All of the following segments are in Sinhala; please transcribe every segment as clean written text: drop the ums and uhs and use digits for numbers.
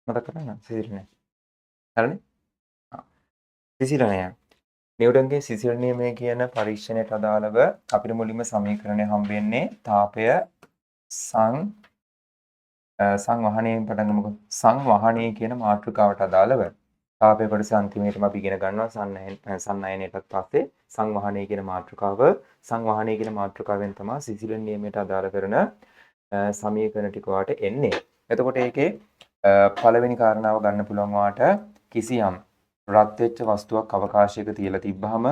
මතක් කරගන්න සිසිල් නෑ. හරිනේ? ආ. සිසිල් නෑ. නිව්ටන්ගේ සිසිල් නියමය කියන පරීක්ෂණයට අදාළව අපිට මුලින්ම සමීකරණය හම්බ වෙන්නේ තාපය සංවහනයෙන් පටන් ගමුකෝ. සංවහනය කියන මාතෘකාවට අදාළව තාපය කොටස අන්තිමේටම අපි ඉගෙන ගන්නවා සන්නයනයටත් පස්සේ සංවහනය කියන මාතෘකාවෙන් තමයි සිසිල් නියමයට අදාළ කරන සමීකරණ ටික වාට එන්නේ. එතකොට ඒකේ පළවෙනි කාරණාව ගන්න පුළුවන් වාට කිසියම් රත් වෙච්ච වස්තුවක් අවකාශයක තියලා තිබ්බහම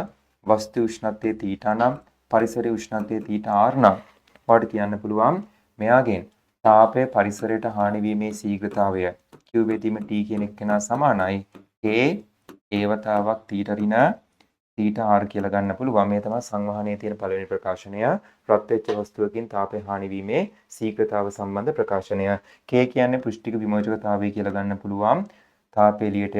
වස්තු උෂ්ණත්වයේ තීටා නම් පරිසරයේ උෂ්ණත්වයේ තීටා r නම් වාට කියන්න පුළුවන් මෙයාගෙන් තාපය පරිසරයට හානි වීමේ ශීඝ්‍රතාවය q බෙදීම t කියන එක්කෙනා සමානයි k ඒවතාවක් තීටා ඍණ තීටා r කියලා ගන්න පුළුවන්. මේ තමයි සංවහනයේ තියෙන පළවෙනි ප්‍රකාශනය. රත් වෙච්ච වස්තුවකින් තාපය හානි වීමේ ශීඝ්‍රතාව සම්බන්ධ ප්‍රකාශනය. k කියන්නේ පෘෂ්ඨික විමෝචකතාවය කියලා ගන්න පුළුවන්. තාපය එළියට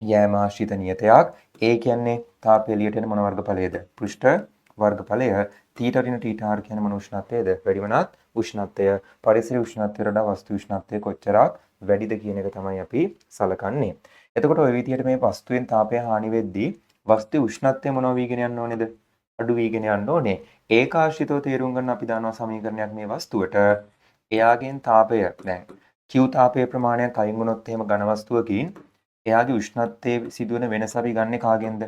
යෑම ආශ්‍රිත නියතයක්. a කියන්නේ තාපය එළියට එන මොන වර්ගඵලයේද? පෘෂ්ඨ වර්ගඵලය. තීටා ඍණ තීටා r කියන්නේ මොන උෂ්ණත්වයේද? වැඩිමනත් උෂ්ණත්වය. පරිසරයේ උෂ්ණත්වයට වඩා වස්තු උෂ්ණත්වය කොච්චරක් වැඩිද කියන එක තමයි අපි සලකන්නේ. එතකොට ওই විදිහට මේ වස්තුවෙන් තාපය හානි වෙද්දී වස්තු උෂ්ණත්වය මොනවා වීගෙන යන්න ඕනේද? අඩු වීගෙන යන්න ඕනේ. ඒකාශ්‍රිතව තේරුම් ගන්න අපි දන්නවා සමීකරණයක් මේ වස්තුවට. එයාගෙන් තාපය දැන් Q තාපයේ ප්‍රමාණයක් අයින් වුණොත් එහෙම ඝන වස්තුවකින් එයාගේ උෂ්ණත්වයේ සිදුවන වෙනස අපි ගන්නෙ කාගෙන්ද?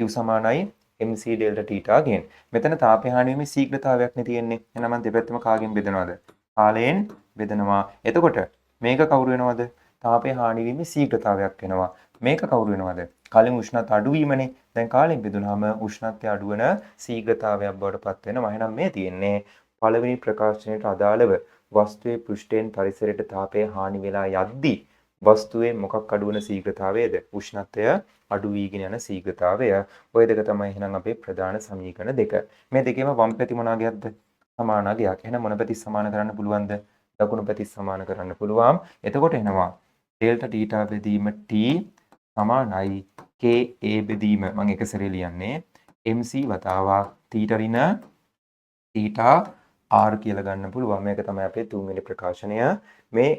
Q සමානයි mc ඩෙල්ටා තීටා ගෙන්. මෙතන තාපය හානි වීමේ ශීඝ්‍රතාවයක් නේ තියෙන්නේ. එහෙනම් මම දෙපැත්තම කාගෙන් බෙදනවද? කාලයෙන් බෙදනවා. එතකොට මේක කවුරු වෙනවද? තාපය හානි වීමේ ශීඝ්‍රතාවයක් වෙනවා. මේක කවුරු වෙනවද? කලින් උෂ්ණත්ව අඩුවීමනේ. දැන් කාලයෙන් බෙදුනහම උෂ්ණත්වය අඩුවන ශීඝ්‍රතාවයක් බවට පත් වෙනවා. එහෙනම් මේ තියෙන්නේ පළවෙනි ප්‍රකාශනයට අදාළව වස්තුවේ පෘෂ්ඨයෙන් පරිසරයට තාපය හානි වෙලා යද්දී වස්තුවේ මොකක් අඩුවන ශීඝ්‍රතාවයද? උෂ්ණත්වය අඩු වීගෙන යන ශීඝ්‍රතාවය. ওই දෙක තමයි එහෙනම් අපේ ප්‍රධාන සමීකරණ දෙක. මේ දෙකේම වම් පැති මොනාගයක්ද? සමාන අගයක්. එහෙනම් මොන පැති සමාන කරන්න පුළුවන්ද? දකුණු පැති සමාන කරන්න පුළුවන්. එතකොට එනවා ඩෙල්ටා තීටා බෙදීම t සමානයි ka බෙදීම මම එක සැරේ ලියන්නේ mc වතාවක් තීටා ඍණ තීටා r කියලා ගන්න පුළුවන්. මේක තමයි අපේ තුන්වෙනි ප්‍රකාශනය. මේ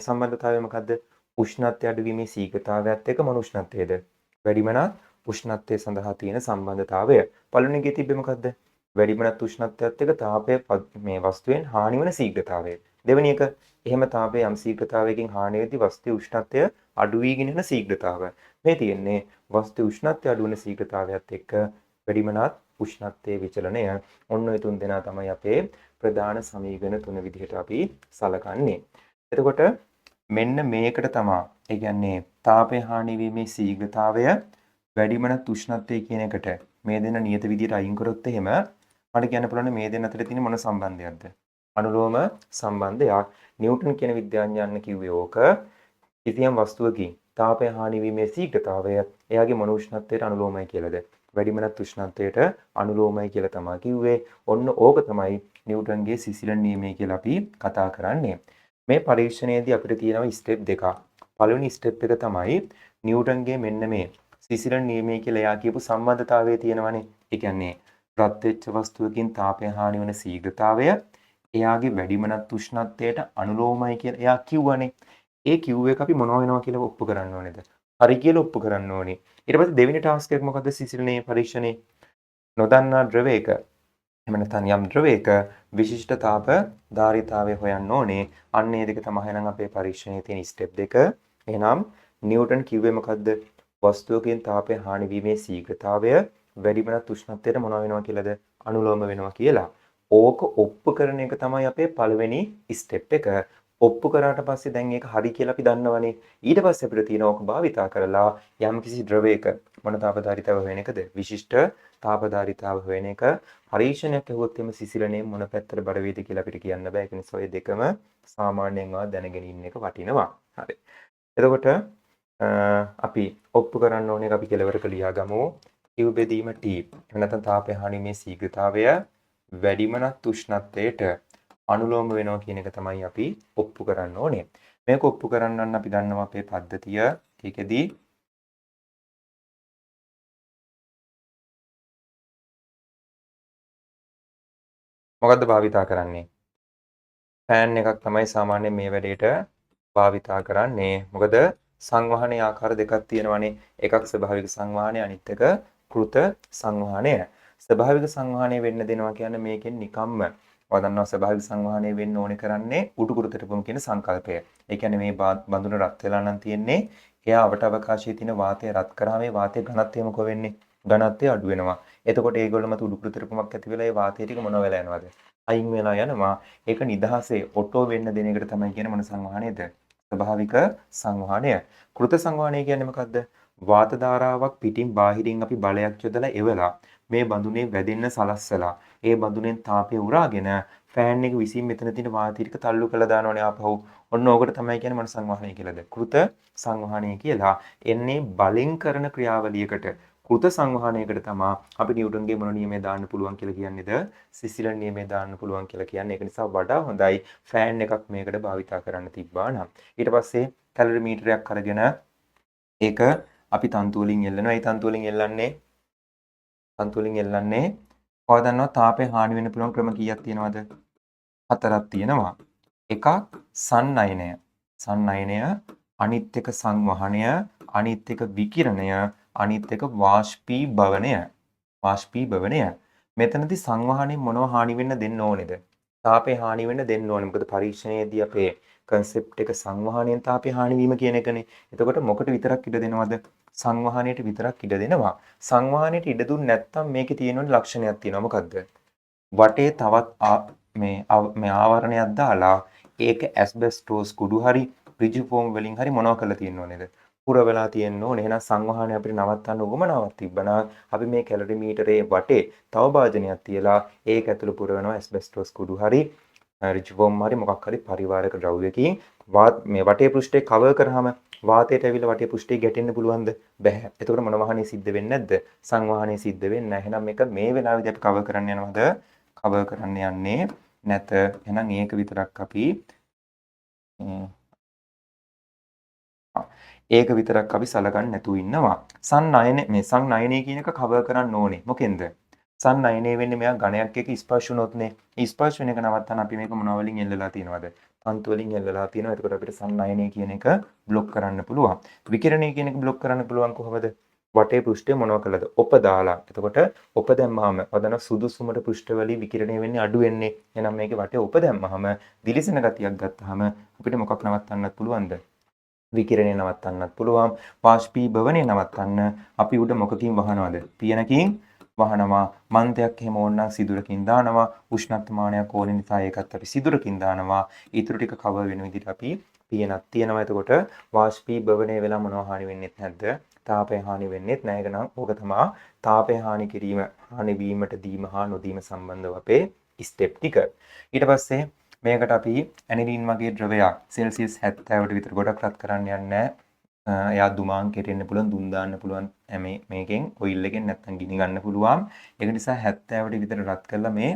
සම්බන්ධතාවය මොකද්ද? උෂ්ණත්වය අඩුවීමේ ශීඝ්‍රතාවයත් එක්ක මොන උෂ්ණත්වයේද? වැඩිමනත් උෂ්ණත්වය සඳහා තියෙන සම්බන්ධතාවය. පළවෙනි එකේ තිබ්බේ මොකද්ද? වැඩිමනත් උෂ්ණත්වයත් එක්ක තාපය මේ වස්තුවෙන් හානි වන ශීඝ්‍රතාවය. දෙවෙනි එක එහෙම තාපය යම් ශීඝ්‍රතාවයකින් හානි වෙද්දී වස්තුවේ උෂ්ණත්වය අඩු වීගෙන යන ශීඝ්‍රතාවය. මේ තියෙන්නේ වස්තු උෂ්ණත්වය අඩු වෙන ශීඝ්‍රතාවයත් එක්ක වැඩිමනත් උෂ්ණත්වයේ විචලනය. ඔන්න ඔය තුන් දෙනා තමයි අපේ ප්‍රධාන සමීකරණ තුන විදිහට අපි සලකන්නේ. එතකොට මෙන්න මේකට තමයි ඒ කියන්නේ තාපය හානි වීමේ ශීඝ්‍රතාවය වැඩිමනත් උෂ්ණත්වය කියන එකට මේ දෙන නියත විදිහට අයින් කරොත් එහෙම මට කියන්න පුළුවන් මේ දෙන්න අතර තියෙන මොන සම්බන්ධයක්ද? අනුලෝම සම්බන්ධයක්. නිව්ටන් කියන විද්‍යාඥයන් කිව්වේ ඕක කිසියම් වස්තුවකින් තාපය හානි වීමේ ශීඝ්‍රතාවය එයාගේ මොන උෂ්ණත්වයට අනුලෝමයි කියලාද? වැඩිමනත් උෂ්ණත්වයට අනුලෝමයි කියලා තමයි කිව්වේ. ඔන්න ඕක තමයි නිව්ටන්ගේ සිසිල නියමය කියලා අපි කතා කරන්නේ. මේ පරීක්ෂණයේදී අපිට තියෙනවා ස්ටෙප් දෙකක්. පළවෙනි ස්ටෙප් එක තමයි නිව්ටන්ගේ මෙන්න මේ සිසිල නියමය කියලා එයා කියපු සම්බන්ධතාවය තියෙනවනේ. ඒ කියන්නේ රත් වෙච්ච වස්තුවකින් තාපය හානි වන ශීඝ්‍රතාවය එයාගේ වැඩිමනත් උෂ්ණත්වයට අනුලෝමයි කියලා එයා කිව්වනේ. ඒ කිව් එක අපි මොනවා වෙනවා කියලා ඔප්පු කරන්න ඕනේද? හරි කියලා ඔප්පු කරන්න ඕනේ. ඊට පස්සේ දෙවෙනි ටාස්ක් එක මොකද්ද සිසිලනේ පරීක්ෂණේ? නොදන්නා ද්‍රවයක එහෙම නැත්නම් යම් ද්‍රවයක විශිෂ්ට තාප ධාරිතාවය හොයන්න ඕනේ. අන්න ඒ දෙක තමයි එහෙනම් අපේ පරීක්ෂණයේ තියෙන ස්ටෙප් දෙක. එහෙනම් නිව්ටන් කිව්වේ මොකද්ද? වස්තුවකින් තාපය හානි වීමේ ශීඝ්‍රතාවය වැඩිමනත් උෂ්ණත්වයට මොනවා වෙනවා කියලාද? අනුලෝම වෙනවා කියලා. ඕක ඔප්පු කරන එක තමයි අපේ පළවෙනි ස්ටෙප් එක. ඔප්පු කරාට පස්සේ දැන් ඒක හරි කියලා අපි දන්නවනේ. ඊට පස්සේ අපිට තියෙන ඕක භාවිතා කරලා යම්කිසි ද්‍රවයක මොන තාපධාරිතාව හොයන එකද? විශිෂ්ට තාපධාරිතාව හොයන එක. පරීක්ෂණයක් ඇහුවොත් එimhe සිසිලනේ මොන පැත්තට බර වේද කියලා අපිට කියන්න බෑ. ඒක නිසා ඔය දෙකම සාමාන්‍යයෙන් දැනගෙන ඉන්න එක වටිනවා. හරි. එතකොට අපි ඔප්පු කරන්න ඕනේ අපි කෙලවරක ලියා ගමු. Q බෙදීම T. එහෙම නැත්නම් තාපය හානිමේ ශීඝ්‍රතාවය වැඩිමනත් උෂ්ණත්වයට අනුලෝම වෙනවා කියන එක තමයි අපි ඔප්පු කරන්න ඕනේ. මේක ඔප්පු කරන්න අපි දන්නවා අපේ පද්ධතිය. ඒකෙදී මොකද්ද භාවිතා කරන්නේ? ෆෑන් එකක් තමයි සාමාන්‍යයෙන් මේ වැඩේට භාවිතා කරන්නේ. මොකද සංවහනයේ ආකාර දෙකක් තියෙනවානේ. එකක් ස්වභාවික සංවහනය, අනිත් එක කෘත සංවහනය. ස්වභාවික සංවහනය වෙන්න දෙනවා කියන්නේ මේකෙන් නිකම්ම ඔයා දන්නවා ස්වභාවික සංවහනය වෙන්න ඕනේ කරන්නේ උඩු කුරුතටපොම් කියන සංකල්පය. ඒ කියන්නේ මේ බඳුන රත් වෙලා නම් තියෙන්නේ එයා අවට අවකාශයේ තියෙන වාතය රත් කරාම මේ වාතයේ ඝනත්වය මොකෝ වෙන්නේ? ඝනත්වය අඩු වෙනවා. එතකොට ඒගොල්ලොම උඩු කුරුතටපොමක් ඇති වෙලා ඒ වාතය ටික මොනව වෙලා යනවද? අයින් වෙලා යනවා. ඒක නිදහසේ ඔටෝ වෙන්න දෙන එකට තමයි කියන්නේ මොන සංවහනයද? ස්වභාවික සංවහනය. කෘත සංවහනය කියන්නේ මොකද්ද? වාත ධාරාවක් පිටින් බාහිරින් අපි බලයක් යොදලා එවලා මේ බඳුනේ වැදෙන්න සලස්සලා ඒ බඳුනෙන් තාපය උරාගෙන ෆෑන් එක විසින් මෙතන තියෙන වාතය ටික තල්ලු කරලා දානවනේ ආපහු. ඔන්න ඕකට තමයි කියන්නේ මොන සංවහනය කියලාද? කෘත සංවහනය කියලා. එන්නේ බලෙන් කරන ක්‍රියාවලියකට. කෘත සංවහනයකට තමයි අපි නිව්ටන්ගේ මොන නියමය දාන්න පුළුවන් කියලා කියන්නේද? සිසිලන් නියමය දාන්න පුළුවන් කියලා කියන්නේ. ඒක නිසා වඩා හොඳයි ෆෑන් එකක් මේකට භාවිතා කරන්න තිබ්බා නම්. ඊට පස්සේ කැලරිමීටරයක් අරගෙන ඒක අපි තන්තු වලින් එල්ලනවා. ඒ තන්තු වලින් එල්ලන්නේ ඔයා දන්නවා තාපය හානි වෙන්න පුළුවන් ක්‍රම කීයක් තියෙනවද? 4ක් තියෙනවා. එකක් සන්නයනය. සන්නයනය, අනිත් එක සංවහනය, අනිත් එක විකිරණය, අනිත් එක වාෂ්පීභවනය. වාෂ්පීභවනය. මෙතනදී සංවහනයෙන් මොනව හානි වෙන්න දෙන්න ඕනේද? තාපය හානි වෙන්න දෙන්න ඕනේ. මොකද පරීක්ෂණයේදී අපේ concept එක සංවහනයෙන් තාපය හානි වීම කියන එකනේ. එතකොට මොකට විතරක් ඉඩ දෙනවද? සංවහනයට විතරක් ඉඩ දෙනවා. සංවහනයට ඉඩ දුන්නේ නැත්නම් මේකේ තියෙන ලක්ෂණයක් තියෙනවා. මොකද්ද? වටේ තවත් මේ ආවරණයක් දාලා ඒක ඇස්බෙස්ටෝස් කුඩු හරි ඍජු ෆෝම් වලින් හරි මොනව කරලා තියෙන්න ඕනේද? පුර වෙලා තියෙන්න ඕනේ. එහෙනම් සංවහනය අපිට නවත්තන්න උවමනාවක් තිබ්බනම් අපි මේ කැලරිමීටරේ වටේ තව භාජනයක් තියලා ඒක ඇතුළේ පුරවනවා ඇස්බෙස්ටෝස් කුඩු හරි ඍජු ෆෝම් හරි මොකක් හරි පරිවාරක ද්‍රව්‍යකින් මේ වටේ පෘෂ්ඨේ කවර් කරාම වාතයට ඇවිල්ලා වටේ පෘෂ්ඨේ ගැටෙන්න පුළුවන්ද? බැහැ. එතකොට මොන වහනේ සිද්ධ වෙන්නේ නැද්ද? සංවහනේ සිද්ධ වෙන්නේ නැහැ. එහෙනම් මේක මේ වෙලාවේදී අපි කවර් කරන්න යනවද? කවර් කරන්න යන්නේ නැත. එහෙනම් මේක විතරක් අපි ඒක විතරක් අපි සලකන්නේ නැතුව ඉන්නවා. සංනයනය කියන එක කවර් කරන්න ඕනේ. මොකෙන්ද? සංනයනය වෙන්නේ මෙයා ඝණයක් එක්ක ස්පර්ශ වුණොත්නේ. ස්පර්ශ වෙන එක නවත්තන්න අපි මේක මොනවා වලින් එල්ලලා තියෙනවද? තන්තු වලින් එල්ලලා තියෙනවා. එතකොට අපිට සංනයනය කියන එක බ්ලොක් කරන්න පුළුවන්. විකිරණය කියන එක බ්ලොක් කරන්න පුළුවන් කොහොමද? වටේ පෘෂ්ඨය මොනව කළද? ඔප දාලා. එතකොට ඔප දැම්මහම වදන සුදුසුමට පෘෂ්ඨ වලින් විකිරණය වෙන්නේ අඩු වෙන්නේ. එහෙනම් මේකේ වටේ ඔප දැම්මහම දිලිසෙන ගතියක් ගත්තාම අපිට මොකක් නවත්තන්නත් පුළුවන්ද? විකිරණය නවත්තන්නත් පුළුවන්. වාෂ්පීභවනය නවත්තන්න අපි උඩ මොකකින් වහනවද? පියනකින් වහනවා. මන්තයක් එහෙම ඕනනම් සිදුරකින් දානවා. උෂ්ණත්වමානයක් ඕන නිසා ඒකත් අපි සිදුරකින් දානවා. ඊටු ටික කවර් වෙන විදිහට අපි පියනක් තියනවා. එතකොට වාෂ්පීභවනය වෙලා මොනවා හානි වෙන්නේත් නැද්ද? තාපය හානි වෙන්නේත් නැහැ. ඒක නම් ඕක තමයි තාපය හානි කිරීම, හානි වීමට දීම හා නොදීම සම්බන්ධව අපේ ස්ටෙප් ටික. ඊට පස්සේ මේකට අපි ඇනිලින් වගේ ද්‍රවයක් සෙල්සියස් 70ට විතර ගොඩක් රත් කරන්න යන්නේ. එයා දුමාන් කෙරෙන්න පුළුවන්, දුම් දාන්න පුළුවන් මේකෙන් ඔයිල් එකෙන් නැත්තම් ගිනි ගන්න පුළුවන්. ඒක නිසා 70ට විතර රත් කරලා මේ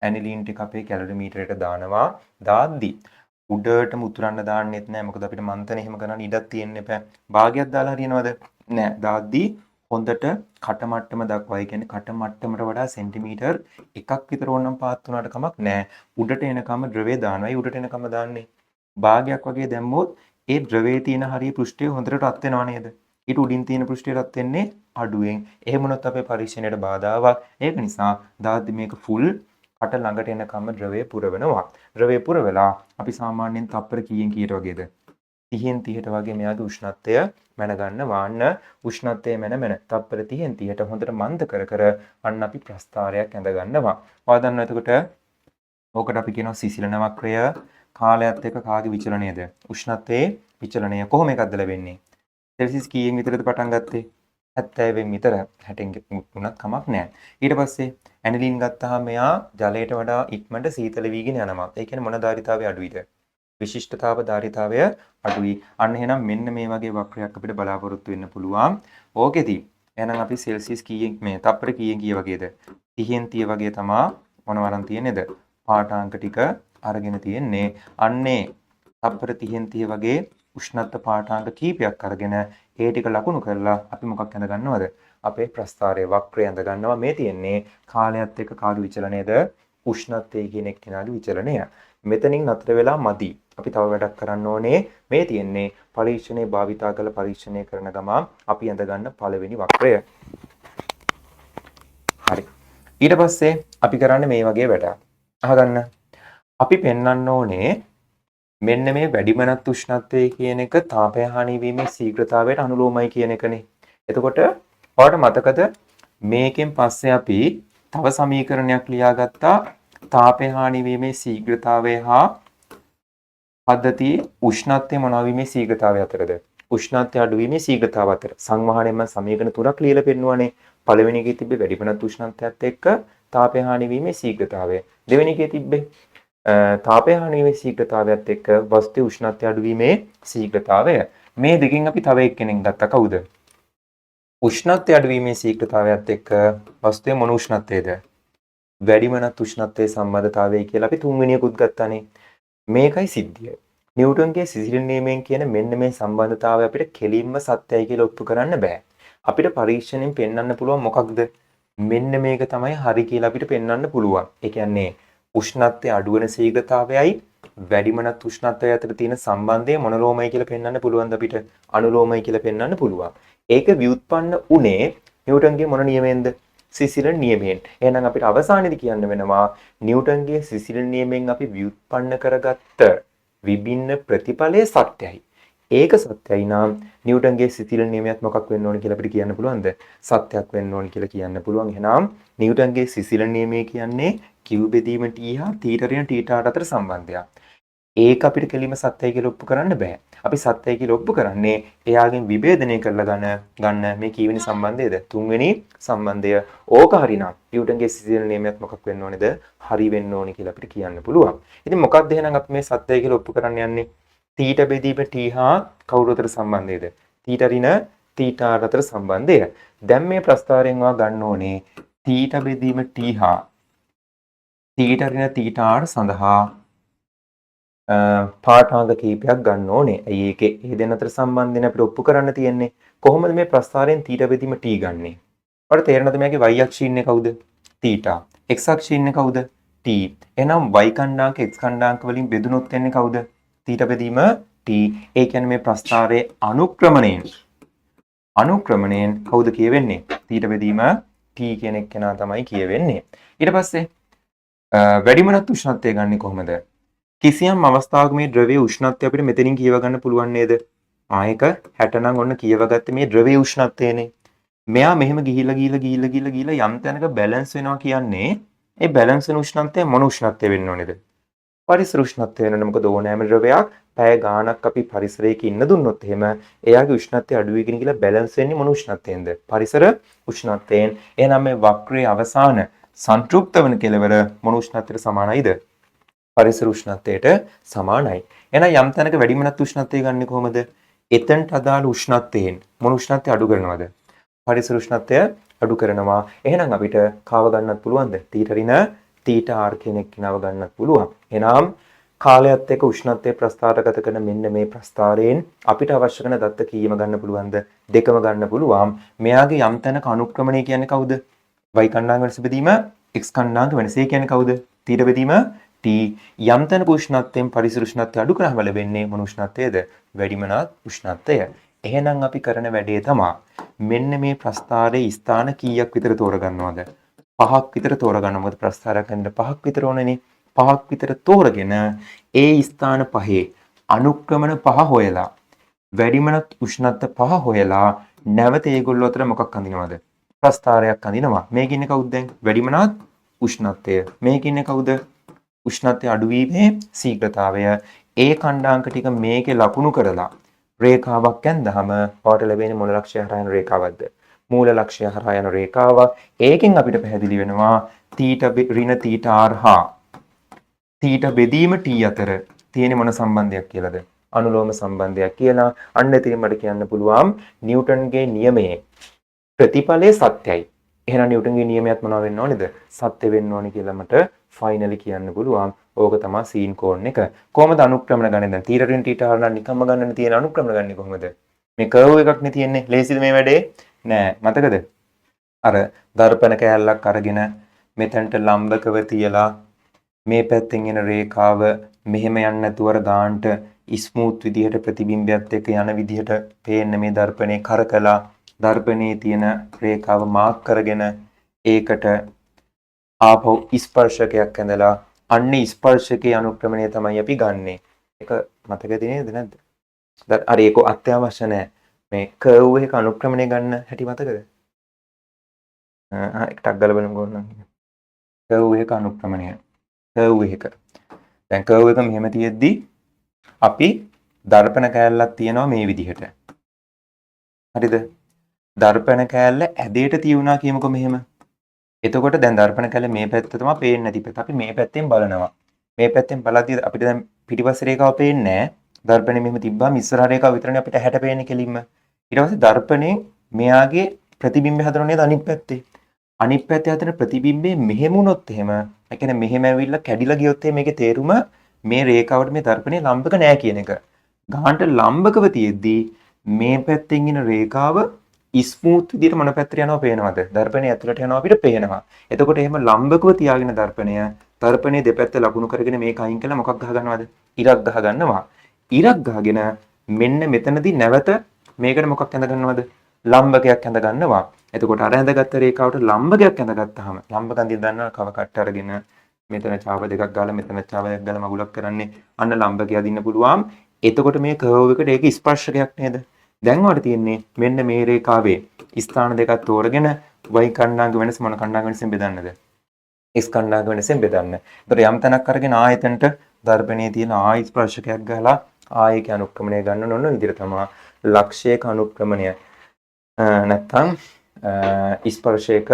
ඇනිලින් ටික අපේ කැලරිමීටරයට දානවා. දාද්දි උඩටම උතුරන්න දාන්නෙත් නැහැ. මොකද අපිට මන්තන එහෙම කරන්න ඉඩක් තියෙන්න එපා. භාගයක් දාලා හරියනවද? නැහැ. දාද්දි හොඳට කට මට්ටම දක්වා. ඒ කියන්නේ කට මට්ටමට වඩා සෙන්ටිමීටර් එකක් විතර ඕනනම් පාත් වුණාට කමක් නැහැ. උඩට එනකම ද්‍රවය දානවා. ඒ උඩට එනකම දාන්නේ. භාගයක් වගේ දැම්මොත් ඒ ද්‍රවයේ තියෙන හරිය පෘෂ්ඨය හොඳට රත් වෙනව නේද? ඊට උඩින් තියෙන පෘෂ්ඨය රත් වෙන්නේ අඩුවෙන්. එහෙම වුණොත් අපේ පරීක්ෂණයට බාධාවක්. ඒක නිසා දාද්දි මේක ෆුල් කට ළඟට එනකම ද්‍රවය පුරවනවා. ද්‍රවය පුරවලා අපි සාමාන්‍යයෙන් තප්පර කීයෙන් කීයට වගේද? 30න් 30ට වගේ මෙයාගේ උෂ්ණත්වය මැන ගන්න වාන්න උෂ්ණත්වය මැන තප්පර 30න් 30ට හොඳට මන්ද කර අන්න අපි ප්‍රස්ථාරයක් ඇඳ ගන්නවා. ඔයා දන්නවා එතකොට ඕකට අපි කියනවා සිසිලන වක්‍රය. කාලයත් එක්ක කාගේ විචලනයද? උෂ්ණත්වයේ විචලනය. කොහොම එකක්ද ලැබෙන්නේ? සෙල්සියස් කීයෙන් විතරද පටන් ගත්තේ? 70න් විතර 60න් වුණත් කමක් නැහැ. ඊට පස්සේ ඇනිලින් ගත්තාම මෙයා ජලයට වඩා ඉක්මනට සීතල වීගෙන යනවා. ඒ කියන්නේ මොන ධාරිතාවය අඩුයිද? විශිෂ්ටතාව ධාරිතාවය අඩුයි. අන්න එහෙනම් මෙන්න මේ වගේ වක්‍රයක් අපිට බලාපොරොත්තු වෙන්න පුළුවන්. ඕකෙදි එහෙනම් අපි සෙල්සියස් කීයෙන් මේ තප්පර කීයෙන් කීය වගේද? 30න් 30 වගේ තමයි මොනවරන් තියෙන්නේද? පාඨාංක ටික අරගෙන තියෙන්නේ. අන්නේ තප්පර 30න් 30 වගේ උෂ්ණත්ව පාඨාංක කීපයක් අරගෙන ඒ ටික ලකුණු කරලා අපි මොකක් ඇඳ ගන්නවද? අපේ ප්‍රස්ථාරයේ වක්‍රය ඇඳ ගන්නවා. මේ තියෙන්නේ කාලයත් එක්ක කාගේ විචලනයේද? උෂ්ණත්වයේ කියන එක්කෙනාගේ විචලනය. මෙතනින් නතර වෙලා මදි. අපි තව වැඩක් කරන්න ඕනේ. මේ තියෙන්නේ පරීක්ෂණේ භාවිතා කළ පරීක්ෂණය කරන ගමන් අපි ඇඳගන්න පළවෙනි වක්‍රය. හරි. ඊට පස්සේ අපි කරන්නේ මේ වගේ වැඩක්. අහගන්න. අපි පෙන්වන්න ඕනේ මෙන්න මේ වැඩිමනත් උෂ්ණත්වය කියන එක තාපය හානි වීමේ ශීඝ්‍රතාවයට අනුලෝමයි කියන එකනේ. එතකොට ඔයාලට මතකද මේකෙන් පස්සේ අපි තව සමීකරණයක් ලියාගත්තා තාපය හානි වීමේ ශීඝ්‍රතාවය හා පද්ධතියේ උෂ්ණත්වය මොනවා වීමේ ශීඝ්‍රතාවය අතරද? උෂ්ණත්වය අඩු වීමේ ශීඝ්‍රතාව අතර. සංවහණයෙන්ම සමීකරණ තුනක් ලියලා පෙන්නුවානේ. පළවෙනි එකේ තිබ්බේ වැඩිමනත් උෂ්ණත්වයත් එක්ක තාපය හානි වීමේ ශීඝ්‍රතාවය. දෙවෙනි එකේ තිබ්බේ තාපය හානි වීමේ ශීඝ්‍රතාවයත් එක්ක වස්තුවේ උෂ්ණත්වය අඩු වීමේ ශීඝ්‍රතාවය. මේ දෙකෙන් අපි තව එක්කෙනෙක් ගත්තා කවුද? උෂ්ණත්වය අඩු වීමේ ශීඝ්‍රතාවයත් එක්ක වස්තුවේ මොන උෂ්ණත්වයේද? වැඩිමනත් උෂ්ණත්වයේ සම්බන්ධතාවය කියලා අපි තුන්වෙනියකුත් ගත්තානේ. මේකයි සිද්ධිය. නිව්ටන්ගේ සිසිල් නියමයෙන් කියන මෙන්න මේ සම්බන්ධතාවය අපිට කෙලින්ම සත්‍යයි කියලා ඔප්පු කරන්න බෑ. අපිට පරීක්ෂණයෙන් පෙන්වන්න පුළුවන් මොකක්ද? මෙන්න මේක තමයි හරි කියලා අපිට පෙන්වන්න පුළුවන්. ඒ කියන්නේ උෂ්ණත්වයේ අඩු වෙන ශීඝ්‍රතාවයයි වැඩිමනත් උෂ්ණත්වය අතර තියෙන සම්බන්ධය මොනෝලෝමයි කියලා පෙන්වන්න පුළුවන්ද අපිට? අනුලෝමයි කියලා පෙන්වන්න පුළුවන්. ඒක ව්‍යුත්පන්න උනේ නිව්ටන්ගේ මොන නියමයෙන්ද? සිසිල් නියමයෙන්. එහෙනම් අපිට අවසානයේදී කියන්න වෙනවා නිව්ටන්ගේ සිසිල් නියමයෙන් අපි ව්‍යුත්පන්න කරගත්ත විභින්න ප්‍රතිඵලයේ සත්‍යයි. ඒක සත්‍යයි නම් නිව්ටන්ගේ සිසිල් නියමයක් මොකක් වෙන්න ඕන කියලා අපිට කියන්න පුළුවන්ද? සත්‍යයක් වෙන්න ඕන කියලා කියන්න පුළුවන්. එහෙනම් නිව්ටන්ගේ සිසිල් නියමය කියන්නේ Q බෙදීම T හා θ ඍණ θ අතර සම්බන්ධයක්. ඒක අපිට කෙලිම සත්‍යයි කියලා ඔප්පු කරන්න බෑ. අපි සත්‍යයි කියලා ඔප්පු කරන්නේ එයාගෙන් විභේදනය කරලා ගන්න මේ කීවෙනි සම්බන්ධයද? තුන්වෙනි සම්බන්ධය. ඕක හරිනම් නිව්ටන්ගේ සිසිල් නියමයක් මොකක් වෙන්න ඕනේද? හරි වෙන්න ඕනි කියලා අපිට කියන්න පුළුවන්. ඉතින් මොකක්ද එහෙනම් අපි මේ සත්‍යයි කියලා ඔප්පු කරන්න යන්නේ? θ බෙදීම t හා කවුරු අතර සම්බන්ධයද? θ ඍණ θ අතර සම්බන්ධය. දැන් මේ ප්‍රස්තාරයෙන් වා ගන්න ඕනේ θ බෙදීම t හා θ ඍණ θ සඳහා පාඨාංග කීපයක් ගන්න ඕනේ. ඇයි ඒකේ ඒ දෙන්න අතර සම්බන්ධයෙන් අපිට ඔප්පු කරන්න තියෙන්නේ? කොහොමද මේ ප්‍රස්තාරයෙන් θ බෙදීම t ගන්නෙ? ඔයාලට තේරෙනවද මේකේ y අක්ෂය ඉන්නේ කවුද? θ. x අක්ෂය ඉන්නේ කවුද? t. එහෙනම් y කණ්ඩාංක x කණ්ඩාංක වලින් බෙදුනොත් එන්නේ කවුද? θ බෙදීම t. ඒ කියන්නේ මේ ප්‍රස්තාරයේ අනුක්‍රමණයෙන් කවුද කියවෙන්නේ? θ බෙදීම t කියන එක්කෙනා තමයි කියවෙන්නේ. ඊට පස්සේ වැඩිමනත් උෂ්ණත්වය ගන්නෙ කොහොමද? කිසියම් අවස්ථාවක මේ ද්‍රවයේ උෂ්ණත්වය අපිට මෙතනින් කියව ගන්න පුළුවන් නේද? ආයක 60 නම් ඔන්න කියවගත්තේ මේ ද්‍රවයේ උෂ්ණත්වයනේ. මෙයා මෙහෙම ගිහිල්ලා යම් තැනක බැලන්ස් වෙනවා කියන්නේ ඒ බැලන්ස් වෙන උෂ්ණත්වය මොන උෂ්ණත්වය වෙන්න ඕනේද? පරිසර උෂ්ණත්වය වෙනවනේ. මොකද ඕනෑම ද්‍රවයක් පැය ගාණක් අපි පරිසරයක ඉන්න දුන්නොත් එහෙම එයාගේ උෂ්ණත්වය අඩු වෙගෙන ගිහලා බැලන්ස් වෙන්නේ මොන උෂ්ණත්වයෙන්ද? පරිසර උෂ්ණත්වයෙන්. එහෙනම් මේ වක්‍රයේ අවසාන සංතෘප්ත වන කෙලවර මොන උෂ්ණත්වයට සමානයිද? පරිසර උෂ්ණත්වයට සමානයි. එහෙනම් යම් තැනක වැඩිමනත් උෂ්ණත්වය ගන්න කොහොමද? එතනට අදාළ උෂ්ණත්වයෙන් මොන උෂ්ණත්වය අඩු කරනවද? පරිසර උෂ්ණත්වය අඩු කරනවා. එහෙනම් අපිට කාව ගන්නත් පුළුවන්ද? θ ඍණ θ r කියන එක්කනව ගන්නත් පුළුවන්. එහෙනම් කාලයත් එක්ක උෂ්ණත්වයේ ප්‍රස්ථාරගත කරන මෙන්න මේ ප්‍රස්ථාරයෙන් අපිට අවශ්‍ය කරන දත්ත කීයම ගන්න පුළුවන්ද? දෙකම ගන්න පුළුවන්. මෙයාගේ යම් තැනක අනුක්‍රමණය කියන්නේ කවුද? y කණ්ඩාංග වෙනස බෙදීම x කණ්ඩාංග වෙනස. ඒ කියන්නේ කවුද? θ බෙදීම t. යම් තැනක උෂ්ණත්වයෙන් පරිසර උෂ්ණත්වය අඩු කරාම ලැබෙන්නේ මොන උෂ්ණත්වයේද? වැඩිමනත් උෂ්ණත්වය. එහෙනම් අපි කරන වැඩේ තමයි මෙන්න මේ ප්‍රස්ථාරයේ ස්ථාන කීයක් විතර තෝරගන්නවද? 5ක් විතර තෝරගන්න. මොකද ප්‍රස්ථාරයක් ගන්න 5ක් විතර ඕනනේ. 5ක් විතර තෝරගෙන ඒ ස්ථාන පහේ අනුක්‍රමණ 5 හොයලා වැඩිමනත් උෂ්ණත්ව 5 හොයලා නැවත ඒගොල්ලෝ අතර මොකක් අඳිනවද? ප්‍රස්ථාරයක් අඳිනවා. මේක ඉන්නේ කවුද දැන්? වැඩිමනත් උෂ්ණත්වය. මේක ඉන්නේ කවුද? උෂ්ණත්වය අඩුවීමේ ශීඝ්‍රතාවය. ඒ කණ්ඩාංක ටික මේකේ ලකුණු කරලා රේඛාවක් ඇඳහම ඔයාලට ලැබෙන්නේ මොන ලක්ෂය හරහා යන රේඛාවක්ද? මූල ලක්ෂය හරහා යන රේඛාවක්. ඒකෙන් අපිට පැහැදිලි වෙනවා θ ඍණ θ r හා θ බෙදීම t අතර තියෙන මොන සම්බන්ධයක් කියලාද? අනුලෝම සම්බන්ධයක් කියලා. අන්න එතනින් මට කියන්න පුළුවන් නිව්ටන්ගේ නියමයේ ප්‍රතිඵලයේ සත්‍යයි. එහෙනම් නිව්ටන්ගේ නියමයක් මොනව වෙන්න ඕනේද? සත්‍ය වෙන්න ඕනේ කියලා මට ෆයිනලි කියන්න පුළුවන්. ඕක තමයි සීන් කෝන් එක. කොහොමද අනුක්‍රමණ ගන්නේ දැන්? θ ඍණ θ r නම් නිකම්ම ගන්නනේ තියෙන අනුක්‍රමණ ගන්නේ කොහොමද? මේ කර්ව් එකක් නේ තියෙන්නේ. ලේසිද මේ වැඩේ? නෑ. මතකද? අර දර්පණ කෑල්ලක් අරගෙන මෙතනට ලම්බකව තියලා මේ පැත්තෙන් එන රේඛාව මෙහෙම යන්නේ නැතුව අර ගාන්ට ස්මූත් විදිහට ප්‍රතිබිම්බයත් එක්ක යන විදිහට පේන්න මේ දර්පණේ කරකලා දර්පණේ තියෙන රේඛාව මාක් කරගෙන ඒකට ආපහු ස්පර්ශකයක් ඇඳලා අන්න ස්පර්ශකයේ අනුක්‍රමණය තමයි අපි ගන්නෙ. ඒක මතකද නේද නැද්ද? හරි ඒක අත්‍යවශ්‍ය නැහැ. මේ කර්ව් එක අනුක්‍රමණය ගන්න හැටි මතකද? එකටක් ගාලා බලමු ඕනනම්. කර්ව් එක අනුක්‍රමණය. කර්ව් එක. දැන් කර්ව් එක මෙහෙම තියෙද්දි අපි දර්පණ කෑල්ලක් තියෙනවා මේ විදිහට. හරිද? දර්පණ කෑල්ල ඇදේට තියුණා කියමුකෝ මෙහෙම. එතකොට දැන් දර්පණ කැලේ මේ පැත්ත තමයි පේන්නේ නැති පැත්ත. අපි මේ පැත්තෙන් බලනවා. මේ පැත්තෙන් බලද්දී අපිට දැන් පිටිපස්ස රේඛාව පේන්නේ නැහැ. දර්පණේ මෙහෙම තිබ්බාම ඉස්සරහ රේඛාව විතරනේ අපිට හැට පේන්නේ කෙලින්ම. ඊට පස්සේ දර්පණේ මෙයාගේ ප්‍රතිබිම්බය හදනවා නේද අනිත් පැත්තේ. අනිත් පැත්තේ හදන ප්‍රතිබිම්බේ මෙහෙම වුණොත් එහෙම, ඒ කියන්නේ මෙහෙම ඇවිල්ලා කැඩිලා ගියොත් මේකේ තේරුම මේ රේඛාවට මේ දර්පණේ ලම්බක නැහැ කියන එක. ගානට ලම්බකව තියෙද්දී මේ පැත්තෙන් එන රේඛාව ස්මූත් විදිහට මොන පැත්තට යනවා පේනවද? දර්පණය ඇතුළට යනවා අපිට පේනවා. එතකොට එහෙම ලම්බකව තියාගෙන දර්පණයේ දෙපැත්ත ලකුණු කරගෙන මේක අයින් කළා මොකක් ගහ ගන්නවද? ඉරක් ගහ ගන්නවා. ඉරක් ගහගෙන මෙන්න මෙතනදී නැවත මේකට මොකක් ඇඳ ගන්නවද? ලම්බකයක් ඇඳ ගන්නවා. එතකොට අර ඇඳගත්ත රේඛාවට ලම්බකයක් ඇඳගත්තාම ලම්බකන්දිය දන්නවා කව කට්ට අරගෙන මෙතන චාප දෙකක් ගාලා මෙතන චාප දෙකක් ගාලා මගුලක් කරන්නේ අන්න ලම්බකය අදින්න පුළුවන්. එතකොට මේ කර්ව් එකට ඒක ස්පර්ශකයක් නේද? දැන් වල තියෙන්නේ මෙන්න මේ රේඛාවේ ස්ථාන දෙකක් තෝරගෙන y කණ්ඩාංග වෙනස මොන කණ්ඩාංග වෙනසෙන් බෙදන්නද? x කණ්ඩාංග වෙනසෙන් බෙදන්න. ඒතර යම් තැනක් අරගෙන ආයතනට දර්පණයේ තියෙන ආය ස්පර්ශකයක් ගහලා ආයක අනුක්‍රමණය ගන්න ඕන විදිහට තමයි ලක්ෂයක අනුක්‍රමණය නැත්තම් ස්පර්ශයක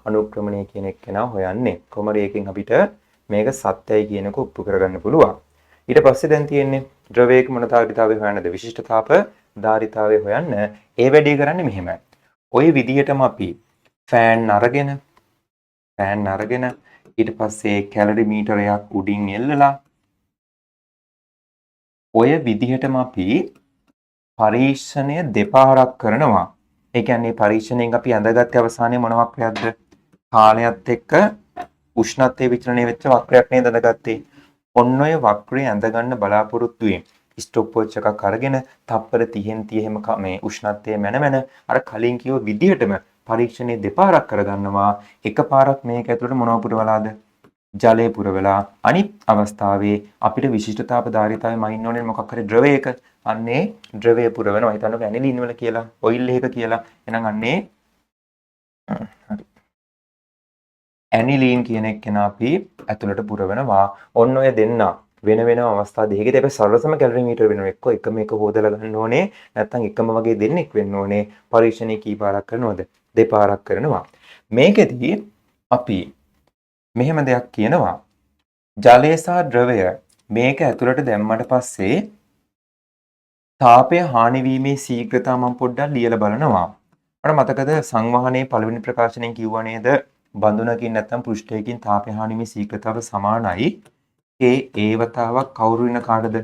අනුක්‍රමණය කියන එක කෙනා හොයන්නේ. කොහමද ඒකෙන් අපිට මේක සත්‍යයි කියනක ඔප්පු කරගන්න පුළුවන්. ඊට පස්සේ දැන් තියෙන්නේ ද්‍රවයක මොන ධාරිතාවය හොයන්නද? විශිෂ්ට තාප ධාරිතාවය හොයන්න ඒ වැඩේ කරන්නේ මෙහෙමයි. ওই විදිහටම අපි ෆෑන් අරගෙන ඊට පස්සේ කැලරි මීටරයක් උඩින් එල්ලලා ඔය විදිහටම අපි පරීක්ෂණය දෙපාරක් කරනවා. ඒ කියන්නේ පරීක්ෂණයෙන් අපි ඇඳගත්තේ අවසානයේ මොන වක්‍රයක්ද? කාලයත් එක්ක උෂ්ණත්වයේ විචලනය වෙච්ච වක්‍රයක් නේද ඇඳගත්තේ. ඔන්න ඔය වක්‍රය ඇඳ ගන්න බලාපොරොත්තු වෙමින් ස්ටොප් වොච් එකක් අරගෙන තප්පර 30න් 30 එහෙම මේ උෂ්ණත්වය මැන අර කලින් කිව්ව විදිහටම පරීක්ෂණේ දෙපාරක් කරගන්නවා. එකපාරක් මේක ඇතුළට මොනව පුරවලාද? ජලය පුරවලා අනිත් අවස්ථාවේ අපිට විශිෂ්ට තාප ධාරිතාවය මයින් ඕනේ මොකක් හරි ද්‍රවයක. අන්නේ ද්‍රවය පුරවනවා. හිතන්නකෝ ඇනිලින් වල කියලා, ඔයිල් එක කියලා. එහෙනම් අන්නේ හරි. ඇනිලීන් කියන එක කෙනා අපි ඇතුළට පුරවනවා. ඔන්න ඔය දෙන්නා වෙන වෙනම අවස්ථා දෙකකදී අපි සරලසම කැලරි මීටර වෙනවා. එක්ක එකම එක හොදලා ගන්න ඕනේ. නැත්නම් එකම වගේ දෙන්නෙක් වෙන්න ඕනේ. පරීක්ෂණේ කීපාරක් කරනවද? දෙපාරක් කරනවා. මේකෙදී අපි මෙහෙම දෙයක් කියනවා. ජලය සහ ද්‍රවය මේක ඇතුළට දැම්මට පස්සේ තාපය හානි වීමේ ශීඝ්‍රතාව මම පොඩ්ඩක් ලියලා බලනවා. මට මතකද සංවහනයේ පළවෙනි ප්‍රකාශනයෙන් කිව්වා නේද? බඳුනකින් නැත්නම් පෘෂ්ඨයකින් තාපය හානි වීමේ ශීඝ්‍රතාව සමානයි ඒවතාවක් කවුරු වෙන කාටද?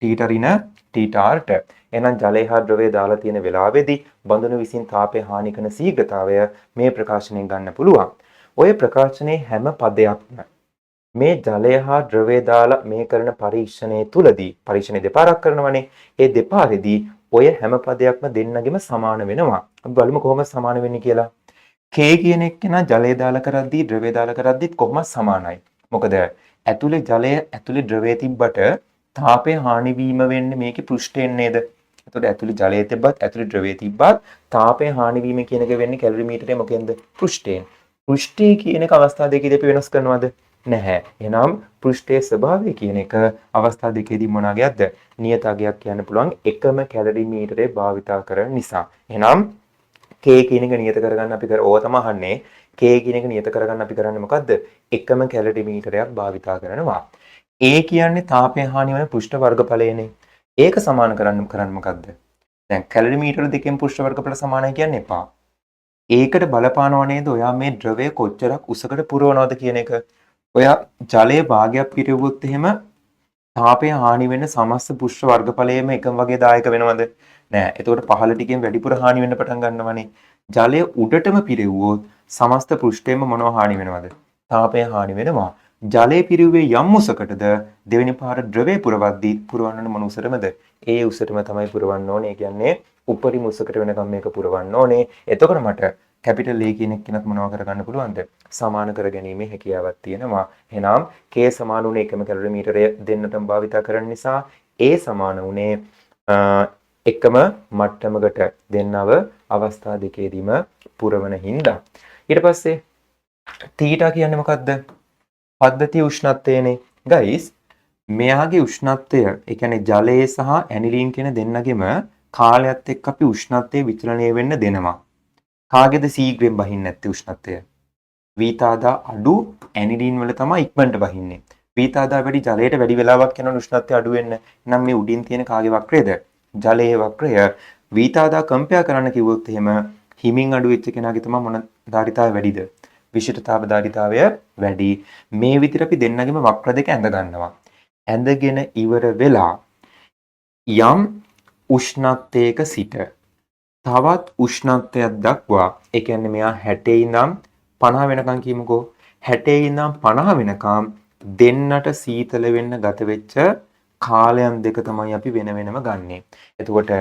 ටීට රින ටීටාර්ට. එහෙනම් ජලය හා ද්‍රවය දාලා තියෙන වෙලාවේදී බඳුන විසින් තාපය හානි කරන ශීඝ්‍රතාවය මේ ප්‍රකාශනයෙන් ගන්න පුළුවන්. ඔය ප්‍රකාශනයේ හැම පදයක්ම මේ ජලය හා ද්‍රවය දාලා මේ කරන පරීක්ෂණයේ තුලදී පරීක්ෂණේ දෙපාරක් කරනවනේ. ඒ දෙපාරෙදී ඔය හැම පදයක්ම දෙන්නගෙම සමාන වෙනවා. අපි බලමු කොහොමද සමාන වෙන්නේ කියලා. K කියන එක්කෙනා ජලය දාලා කරද්දී ද්‍රවය දාලා කරද්දිත් කොහොමද සමානයි. මොකද ඇතුලේ ජලය ඇතුලේ ද්‍රවය තිබ්බට තාපය හානි වීම වෙන්නේ මේකේ පෘෂ්ඨයෙන් නේද? එතකොට ඇතුලේ ජලය තිබ්බත් ඇතුලේ ද්‍රවය තිබ්බත් තාපය හානි වීම කියන එක වෙන්නේ කැලරි මීටරේ මොකෙන්ද? පෘෂ්ඨයෙන්. පෘෂ්ඨය කියන එක අවස්ථා දෙකේදී අපි වෙනස් කරනවද? නැහැ. එහෙනම් පෘෂ්ඨයේ ස්වභාවය කියන එක අවස්ථා දෙකේදී මොනවාගේද? නියත අගයක් කියන්න පුළුවන් එකම කැලරි මීටරේ භාවිතා කරන නිසා. එහෙනම් K කියන එක නියත කරගන්න අපි ඕව තමයි අහන්නේ. K කියන එක නියත කරගන්න අපි කරන්නේ මොකද්ද? එකම කැලරි මීටරයක් භාවිතා කරනවා. A කියන්නේ තාපය හානි වන පෘෂ්ඨ වර්ගඵලයනේ. ඒක සමාන කරන්න මොකද්ද? දැන් කැලරි මීටර දෙකෙන් පෘෂ්ඨ වර්ගඵල සමානයි කියන්න එපා. ඒකට බලපානවා නේද? ඔයා මේ ද්‍රවය කොච්චරක් උසකට පුරවනවද කියන එක. ඔයා ජලයේ භාගයක් පිරෙව්වොත් එහෙම තාපය හානි වෙන සමස්ත පෘෂ්ඨ වර්ගඵලයේම එකම වගේ දායක වෙනවද? නෑ. එතකොට පහළ ටිකෙන් වැඩිපුර හානි වෙන්න පටන් ගන්නවනේ. ජලය උඩටම පිරෙව්වොත් සමස්ත පෘෂ්ඨයෙම මොනවා හානි වෙනවද? තාපය හානි වෙනවා. ජලය පිරුවේ යම් උසකටද දෙවෙනි පාර ද්‍රවය පුරවද්දී පුරවන්න මොන උසටමද? ඒ උසටම තමයි පුරවන්න ඕනේ. ඒ කියන්නේ උපරිම උසකට වෙනකම් මේක පුරවන්න ඕනේ. එතකොට මට කැපිටල් A කියන එක්කෙනත් මොනවා කරගන්න පුළුවන්ද? සමාන කරගැනීමේ හැකියාවක් තියෙනවා. එහෙනම් K සමාන උනේ එකම කැලරිමීටරය දෙන්නටම භාවිත කරන නිසා A සමාන උනේ එකම මට්ටමකට දෙන්නව අවස්ථා දෙකේදීම පුරවන හින්දා. ඊට පස්සේ තීටා කියන්නේ මොකද්ද? පද්ධතිය උෂ්ණත්වයනේ. ගයිස් මෙයාගේ උෂ්ණත්වය ඒ කියන්නේ ජලයේ සහ ඇනිලින් කියන දෙන්නගෙම කාලයත් එක්ක අපි උෂ්ණත්වයේ විචලනය වෙන්න දෙනවා. කාගේද ශීඝ්‍රයෙන් බහින්නේ නැත්තේ උෂ්ණත්වය? වීතාදා අඩු ඇනිලින් වල තමයි ඉක්මනට බහින්නේ. වීතාදා වැඩි ජලයට වැඩි වෙලාවක් යන උෂ්ණත්වය අඩු වෙන්න. නම් මේ උඩින් තියෙන කාගේ වක්‍රයද? ජලයේ වක්‍රය. වීතාදා කම්පයා කරන්න කිව්වොත් එහෙම හිමින් අඩු වෙච්ච කෙනාගේ තමයි මොන ධාරිතාවය වැඩිද? විශිෂ්ටතාව ධාරිතාවය වැඩි. මේ විදිහට අපි දෙන්නගෙම වක්‍ර දෙක ඇඳ ගන්නවා. ඇඳගෙන ඉවර වෙලා යම් උෂ්ණත්වයක සිට තවත් උෂ්ණත්වයක් දක්වා ඒ කියන්නේ මෙයා 60 ඉඳන් 50 වෙනකම් කියමුකෝ 60 ඉඳන් 50 වෙනකම් දෙන්නට සීතල වෙන්න ගත වෙච්ච කාලයන් දෙක තමයි අපි වෙන වෙනම ගන්නෙ. එතකොට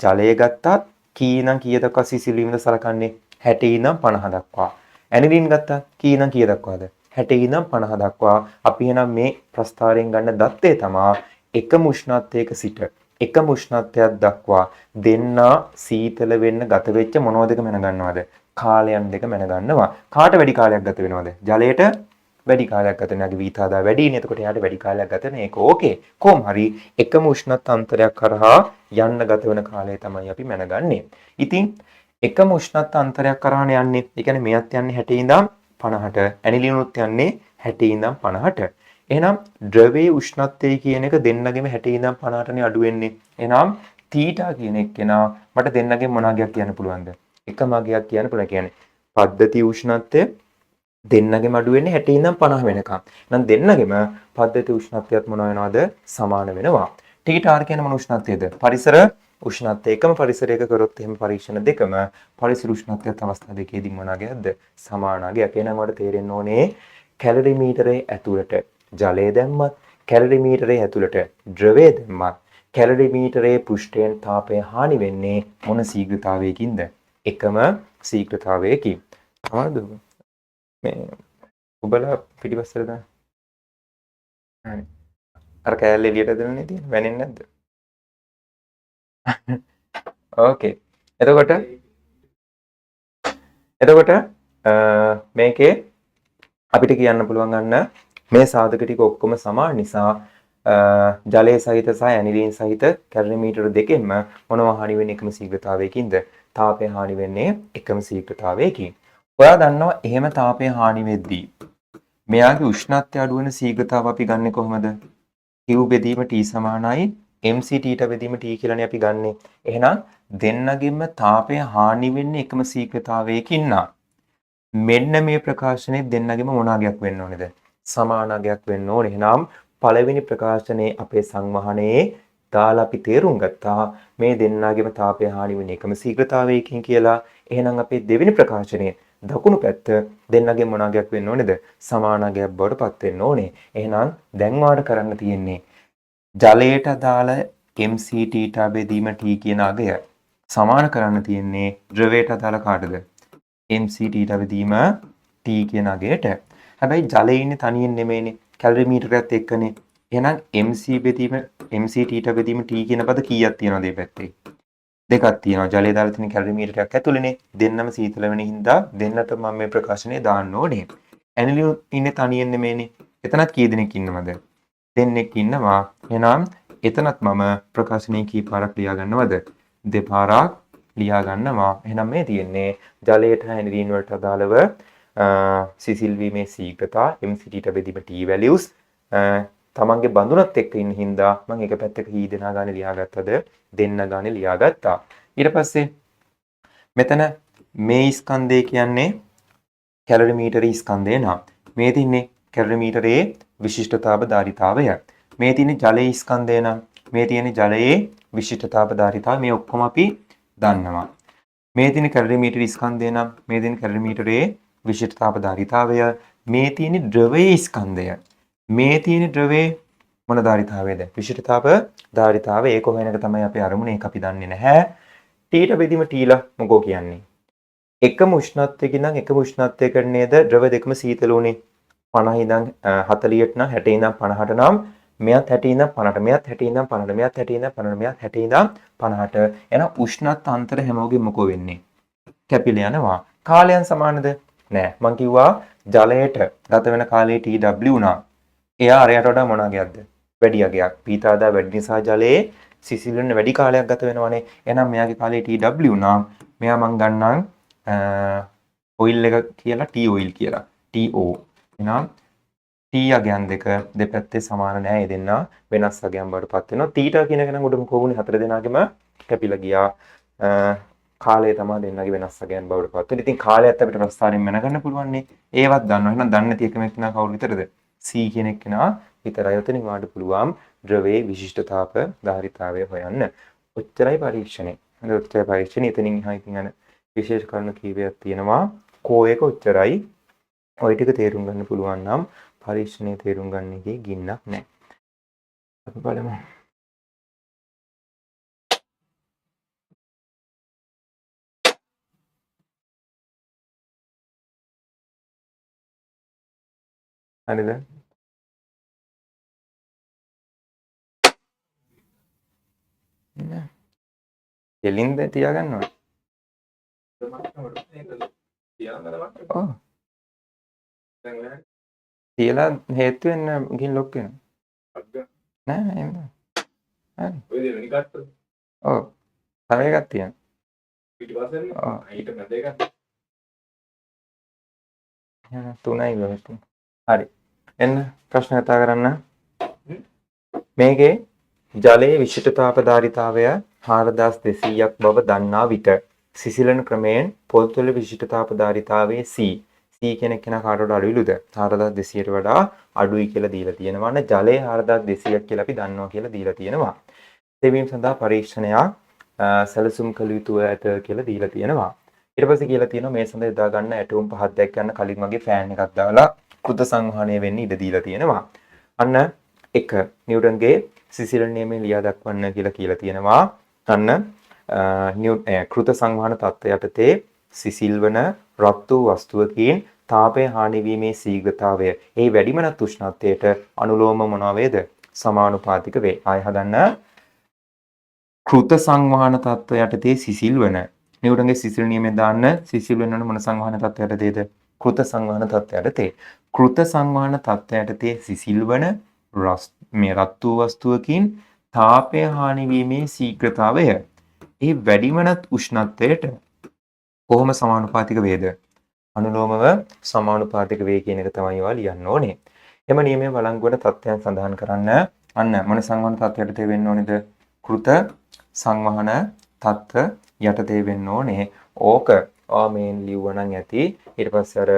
ජලය ගත්තත් කී ඉඳන් කීය දක්වා සිසිල් වීමද සලකන්නේ 60 ඉඳන් 50 දක්වා. ඇනිලින් ගත්තත් කී ඉඳන් කීය දක්වාද 60 ඉඳන් 50 දක්වා. අපි එනම් මේ ප්‍රස්ථාරයෙන් ගන්න දත්තේ තමයි එකම උෂ්ණත්වයක සිට එකම උෂ්ණත්වයක් දක්වා දෙන්නා සීතල වෙන්න ගත වෙච්ච මොනවදක මැන ගන්නවද? කාලයන් දෙක මැන ගන්නවා. කාට වැඩි කාලයක් ගත වෙනවද? ජලයට වැඩි කාලයක් ගත වෙනවා. වීතාදා වැඩිනේ. එතකොට එයාට වැඩි කාලයක් ගත වෙන එක ඕකේ. කොහොම හරි එකම උෂ්ණත්ව අන්තරයක් කරහා යන්න ගත වෙන කාලය තමයි අපි මැනගන්නේ. ඉතින් එකම උෂ්ණත්ව අන්තරයක් කරහානේ යන්නේ. ඒ කියන්නේ මෙයත් යන්නේ 60 ඉඳන් 50ට. ඇනිලිනුත් යන්නේ 60 ඉඳන් 50ට. එහෙනම් ද්‍රවයේ උෂ්ණත්වය කියන එක දෙන්නගෙම 60 ඉඳන් 50ටනේ අඩු වෙන්නේ. එහෙනම් තීටා කියන එක්කෙනා මට දෙන්නගෙම මොන අගයක් කියන්න පුළුවන්ද? එකම අගයක් කියන්න පුළුවන්. කියන්නේ පද්ධති උෂ්ණත්වය දෙන්නගෙම අඩු වෙන්නේ 60 ඉඳන් 50 වෙනකම්. එහෙනම් දෙන්නගෙම පද්ධති උෂ්ණත්වයත් මොන වෙනවද? සමාන වෙනවා. තීටා කියන්නේ මොන උෂ්ණත්වයද? පරිසර උෂ්ණත්වය. එකම පරිසරයක කරොත් එහෙම පරීක්ෂණ දෙකම පරිසර උෂ්ණත්වයත් අවස්ථා දෙකේදී මොන අගයක්ද? සමාන අගයක්. එහෙනම් වලට තේරෙන්න ඕනේ කැලරිමීටරයේ ඇතුළට ජලය දැම්මත් කැලරිමීටරයේ ඇතුළට ද්‍රවය දැම්මත් කැලරිමීටරයේ පෘෂ්ඨයෙන් තාපය හානි වෙන්නේ මොන ශීඝ්‍රතාවයකින්ද? එකම ශීඝ්‍රතාවයකින්. හරිද? මේ ඔබලා පිටිපස්සට දාන්න. හරි. අර කෑල්ල එළියට දෙන්නේ තියෙන වැනෙන්නේ නැද්ද? ඕකේ. එතකොට මේකේ අපිට කියන්න පුළුවන් ගන්න මේ සාධක ටික ඔක්කොම සමාන නිසා ජලයේ සහිත සහ ඇනිලින් සහිත කැලරිමීටර දෙකෙන්ම මොනවා හානි වෙන්නේ එකම ශීඝ්‍රතාවයකින්ද? තාපය හානි වෙන්නේ එකම ශීඝ්‍රතාවයකින්. ඔයා දන්නවා එහෙම තාපය හානි වෙද්දී මෙයාගේ උෂ්ණත්වය අඩු වෙන ශීඝ්‍රතාව අපි ගන්නෙ කොහොමද? Q බෙදීම T සමානයි MC T බෙදීම T කියලානේ අපි ගන්නෙ. එහෙනම් දෙන්නගෙම තාපය හානි වෙන්නේ එකම ශීඝ්‍රතාවයකින් නා. මෙන්න මේ ප්‍රකාශනයේ දෙන්නගෙම මොන අගයක් වෙන්න ඕනේද? සමාන අගයක් වෙන්න ඕනේ. එහෙනම් පළවෙනි ප්‍රකාශනයේ අපේ සංවහනයේ දාලා අපි තේරුම් ගත්තා මේ දෙන්නගෙම තාපය හානි වෙන්නේ එකම ශීඝ්‍රතාවයකින් කියලා. එහෙනම් අපේ දෙවෙනි ප්‍රකාශනයේ දකුණු පැත්ත දෙන්නගෙම මොන අගයක් වෙන්න ඕනේද? සමාන අගයක් බවට පත් වෙන්න ඕනේ. එහෙනම් දැන් වාට කරන්න තියෙන්නේ ජලයට අදාළ MCT බෙදීම T කියන අගය සමාන කරන්න තියෙන්නේ ද්‍රවයට අදාළ කාටද? MCT බෙදීම T කියන අගයට. හැබැයි ජලයේ ඉන්නේ තනියෙන් නෙමෙයිනේ. කැලරිමීටරයත් එක්කනේ. එහෙනම් MCT බෙදීම T කියන පද කීයක් තියෙනවද මේ පැත්තේ? දෙකක් තියෙනවා. ජලයේ දාලා තියෙන කැලරිමීටරයක් ඇතුළේනේ. දෙන්නම සීතල වෙන හින්දා දෙන්නට මම මේ ප්‍රකාශනය දාන්න ඕනේ. ඇනිලින් ඉන්නේ තනියෙන් නෙමෙයිනේ. එතනත් කී දෙනෙක් ඉන්නවද? දෙන්නෙක් ඉන්නවා. එහෙනම් එතනත් මම ප්‍රකාශනයේ කී පාරක් ලියා ගන්නවද? දෙපාරක් ලියා ගන්නවා. එහෙනම් මේ තියෙන්නේ ජලයට ඇනිලින් වලට අදාළව සිසිල් වීමේ ශීඝ්‍රතා MCT බෙදීම T values තමන්ගේ බඳුනත් එක්ක ඉන්න හින්දා මම එක පැත්තක කී දෙනා ගානේ ලියාගත්තද? දෙන්න ගානේ ලියාගත්තා. ඊට පස්සේ මෙතන මේ ස්කන්ධය කියන්නේ කැලරිමීටරී ස්කන්ධය නා. මේ තින්නේ කැලරිමීටරයේ විශිෂ්ටතාව ධාරිතාවය. මේ තියෙන්නේ ජලයේ ස්කන්ධය නම් මේ තියෙන්නේ ජලයේ විශිෂ්ටතාව ධාරිතාවය. මේ ඔක්කොම අපි දන්නවා. මේ තියෙන්නේ කැලරිමීටරී ස්කන්ධය නම් මේ තියෙන්නේ කැලරිමීටරයේ විශිෂ්ටතාව ධාරිතාවය. මේ තියෙන ද්‍රවයේ ස්කන්ධය. මේ තියෙන ද්‍රවයේ මොන ධාරිතාවයේද? විශිෂ්ටතාව ධාරිතාවය. ඒක හොයන එක තමයි අපේ අරමුණ. ඒක අපි දන්නේ නැහැ. තීට බෙදීම තීලා මොකෝ කියන්නේ? එකම උෂ්ණත්වයකින් නම් එකම උෂ්ණත්වයකට නේද ද්‍රව දෙකම සීතල උනේ. 50 ඉඳන් 40ට නම් 60 ඉඳන් 50ට නම් මෙයත් 60 ඉඳන් 50ට මෙයත් 60 ඉඳන් 50ට මෙයත් 60 ඉඳන් 50ට මෙයත් 60 ඉඳන් 50ට එහෙනම් උෂ්ණත්ව අන්තර හැමෝගෙම මොකෝ වෙන්නේ? කැපිලා යනවා. කාලයන් සමානද? නෑ. මං කිව්වා ජලයට ගත වෙන කාලේ TW උනා. එයා අරයට වඩා මොන අගයක්ද? වැඩි අගයක්. පීතාදා වැඩි නිසා ජලයේ සිසිල් වෙන වැඩි කාලයක් ගත වෙනවනේ. එහෙනම් මෙයාගේ කාලේ TW උනා. මෙයා මං ගන්නම් ඔයිල් එක කියලා T ඔයිල් කියලා. TO. එහෙනම් T අගයන් දෙක දෙපැත්තේ සමාන නෑ. ඒ දෙන්නා වෙනස් අගයන් බවට පත් වෙනවා. තීටා කියන එක නම් උඩම කොහොමුනේ හතර දෙනාගෙම කැපිලා ගියා. කාලය තමයි දෙන්නගේ වෙනස් අගයන් බවට පත් වෙන්නේ. ඉතින් කාලයත් අපිට ප්‍රස්ථාරයෙන් මැනගන්න පුළුවන් නේ. ඒවත් දන්නවා. එහෙනම් දන්නේ නැති එකම එක්කෙනා කවුරු විතරද? C කියන එක්කෙනා විතරයි. උතනින් වාඩි පුළුවන් ද්‍රවයේ විශිෂ්ටතාවක ධාරිතාවය හොයන්න. ඔච්චරයි පරීක්ෂණය. හරි ඔච්චරයි පරීක්ෂණය. එතනින් එහා ඉතින් අන විශේෂ කරුණු කීපයක් තියෙනවා. කෝ එක ඔච්චරයි. ඔය ටික තේරුම් ගන්න පුළුවන් නම් පරීක්ෂණයේ තේරුම් ගන්න එකේ ගින්නක් නැහැ. අපි බලමු. හරිද? එලින්ද තියාගන්න ඕනේ. ඔව්. තියලා හේතු වෙන්න ගිහින් ලොක් වෙනවා. නෑ එහෙම නෑ. හරි. ඔය දේ වෙනි කට්ටද? ඔව්. තව එකක් තියෙනවා. පිටිපස්සෙන් ඊට මැද එකක්. එහෙනම් 3යි වෙන්නේ. හරි. එන්න ප්‍රශ්න කතා කරන්න. මේකේ ජලයේ විශිෂ්ටතාව ධාරිතාවය 4200ක් බව දන්නා විට සිසිලන ක්‍රමයෙන් පොල් තුළ විශිෂ්ටතාව ධාරිතාවයේ C කියන කෙනා කාටද අඩුයිලුද 4200ට වඩා අඩුයි කියලා දීලා තියෙනවා නේ ජලයේ 4200ක් කියලා අපි දන්නවා කියලා දීලා තියෙනවා. සෙවීම සඳහා පරීක්ෂණයක් සැලසුම් කළ යුතුය ඇත කියලා දීලා තියෙනවා. ඊට පස්සේ කියලා තියෙනවා මේ සඳහා යොදා ගන්න ඇටෝම් පහක් දැක් ගන්න කලින් වගේ ෆෑන් එකක් දාලා කෘත සංවහනය වෙන්න ඉඩ දීලා තියෙනවා. අන්න 1 නිව්ටන්ගේ සිසිලන නියමය ලියා දක්වන්න කියලා තියෙනවා. අන්න කෘත සංවහන තත්ත්වය යටතේ සිසිල්වන රත් වූ වස්තුවකින් තාපය හානි වීමේ ශීඝ්‍රතාවය ඒ වැඩිමනත් උෂ්ණත්වයට අනුලෝම මොනවා වේද? සමානුපාතික වේ. ආය හදන්න කෘත සංවහන තත්ත්වය යටතේ සිසිල්වන නිව්ටන්ගේ සිසිල් නියමය දාන්න සිසිල් වෙනවන මොන සංවහන තත්ත්වය යටතේද? කෘත සංවහන තත්ත්වය යටතේ. කෘත සංවහන තත්ත්වය යටතේ සිසිල්වන මේ රත් වූ වස්තුවකින් තාපය හානි වීමේ ශීඝ්‍රතාවය ඒ වැඩිමනත් උෂ්ණත්වයට කොහොම සමානුපාතික වේද? අනුලෝමව සමානුපාතික වේ කියන එක තමයි ඒවා ලියන්න ඕනේ. එම නියමයේ වළංගු වන තත්ත්වයන් සඳහන් කරන්න. අන්න මොන සංවහන තත්ත්වයකට වෙන්න ඕනේද? කෘත සංවහන තත්ත්ව යටතේ වෙන්න ඕනේ. ඕක මේන් ලිව්වනම් ඇති. ඊට පස්සේ අර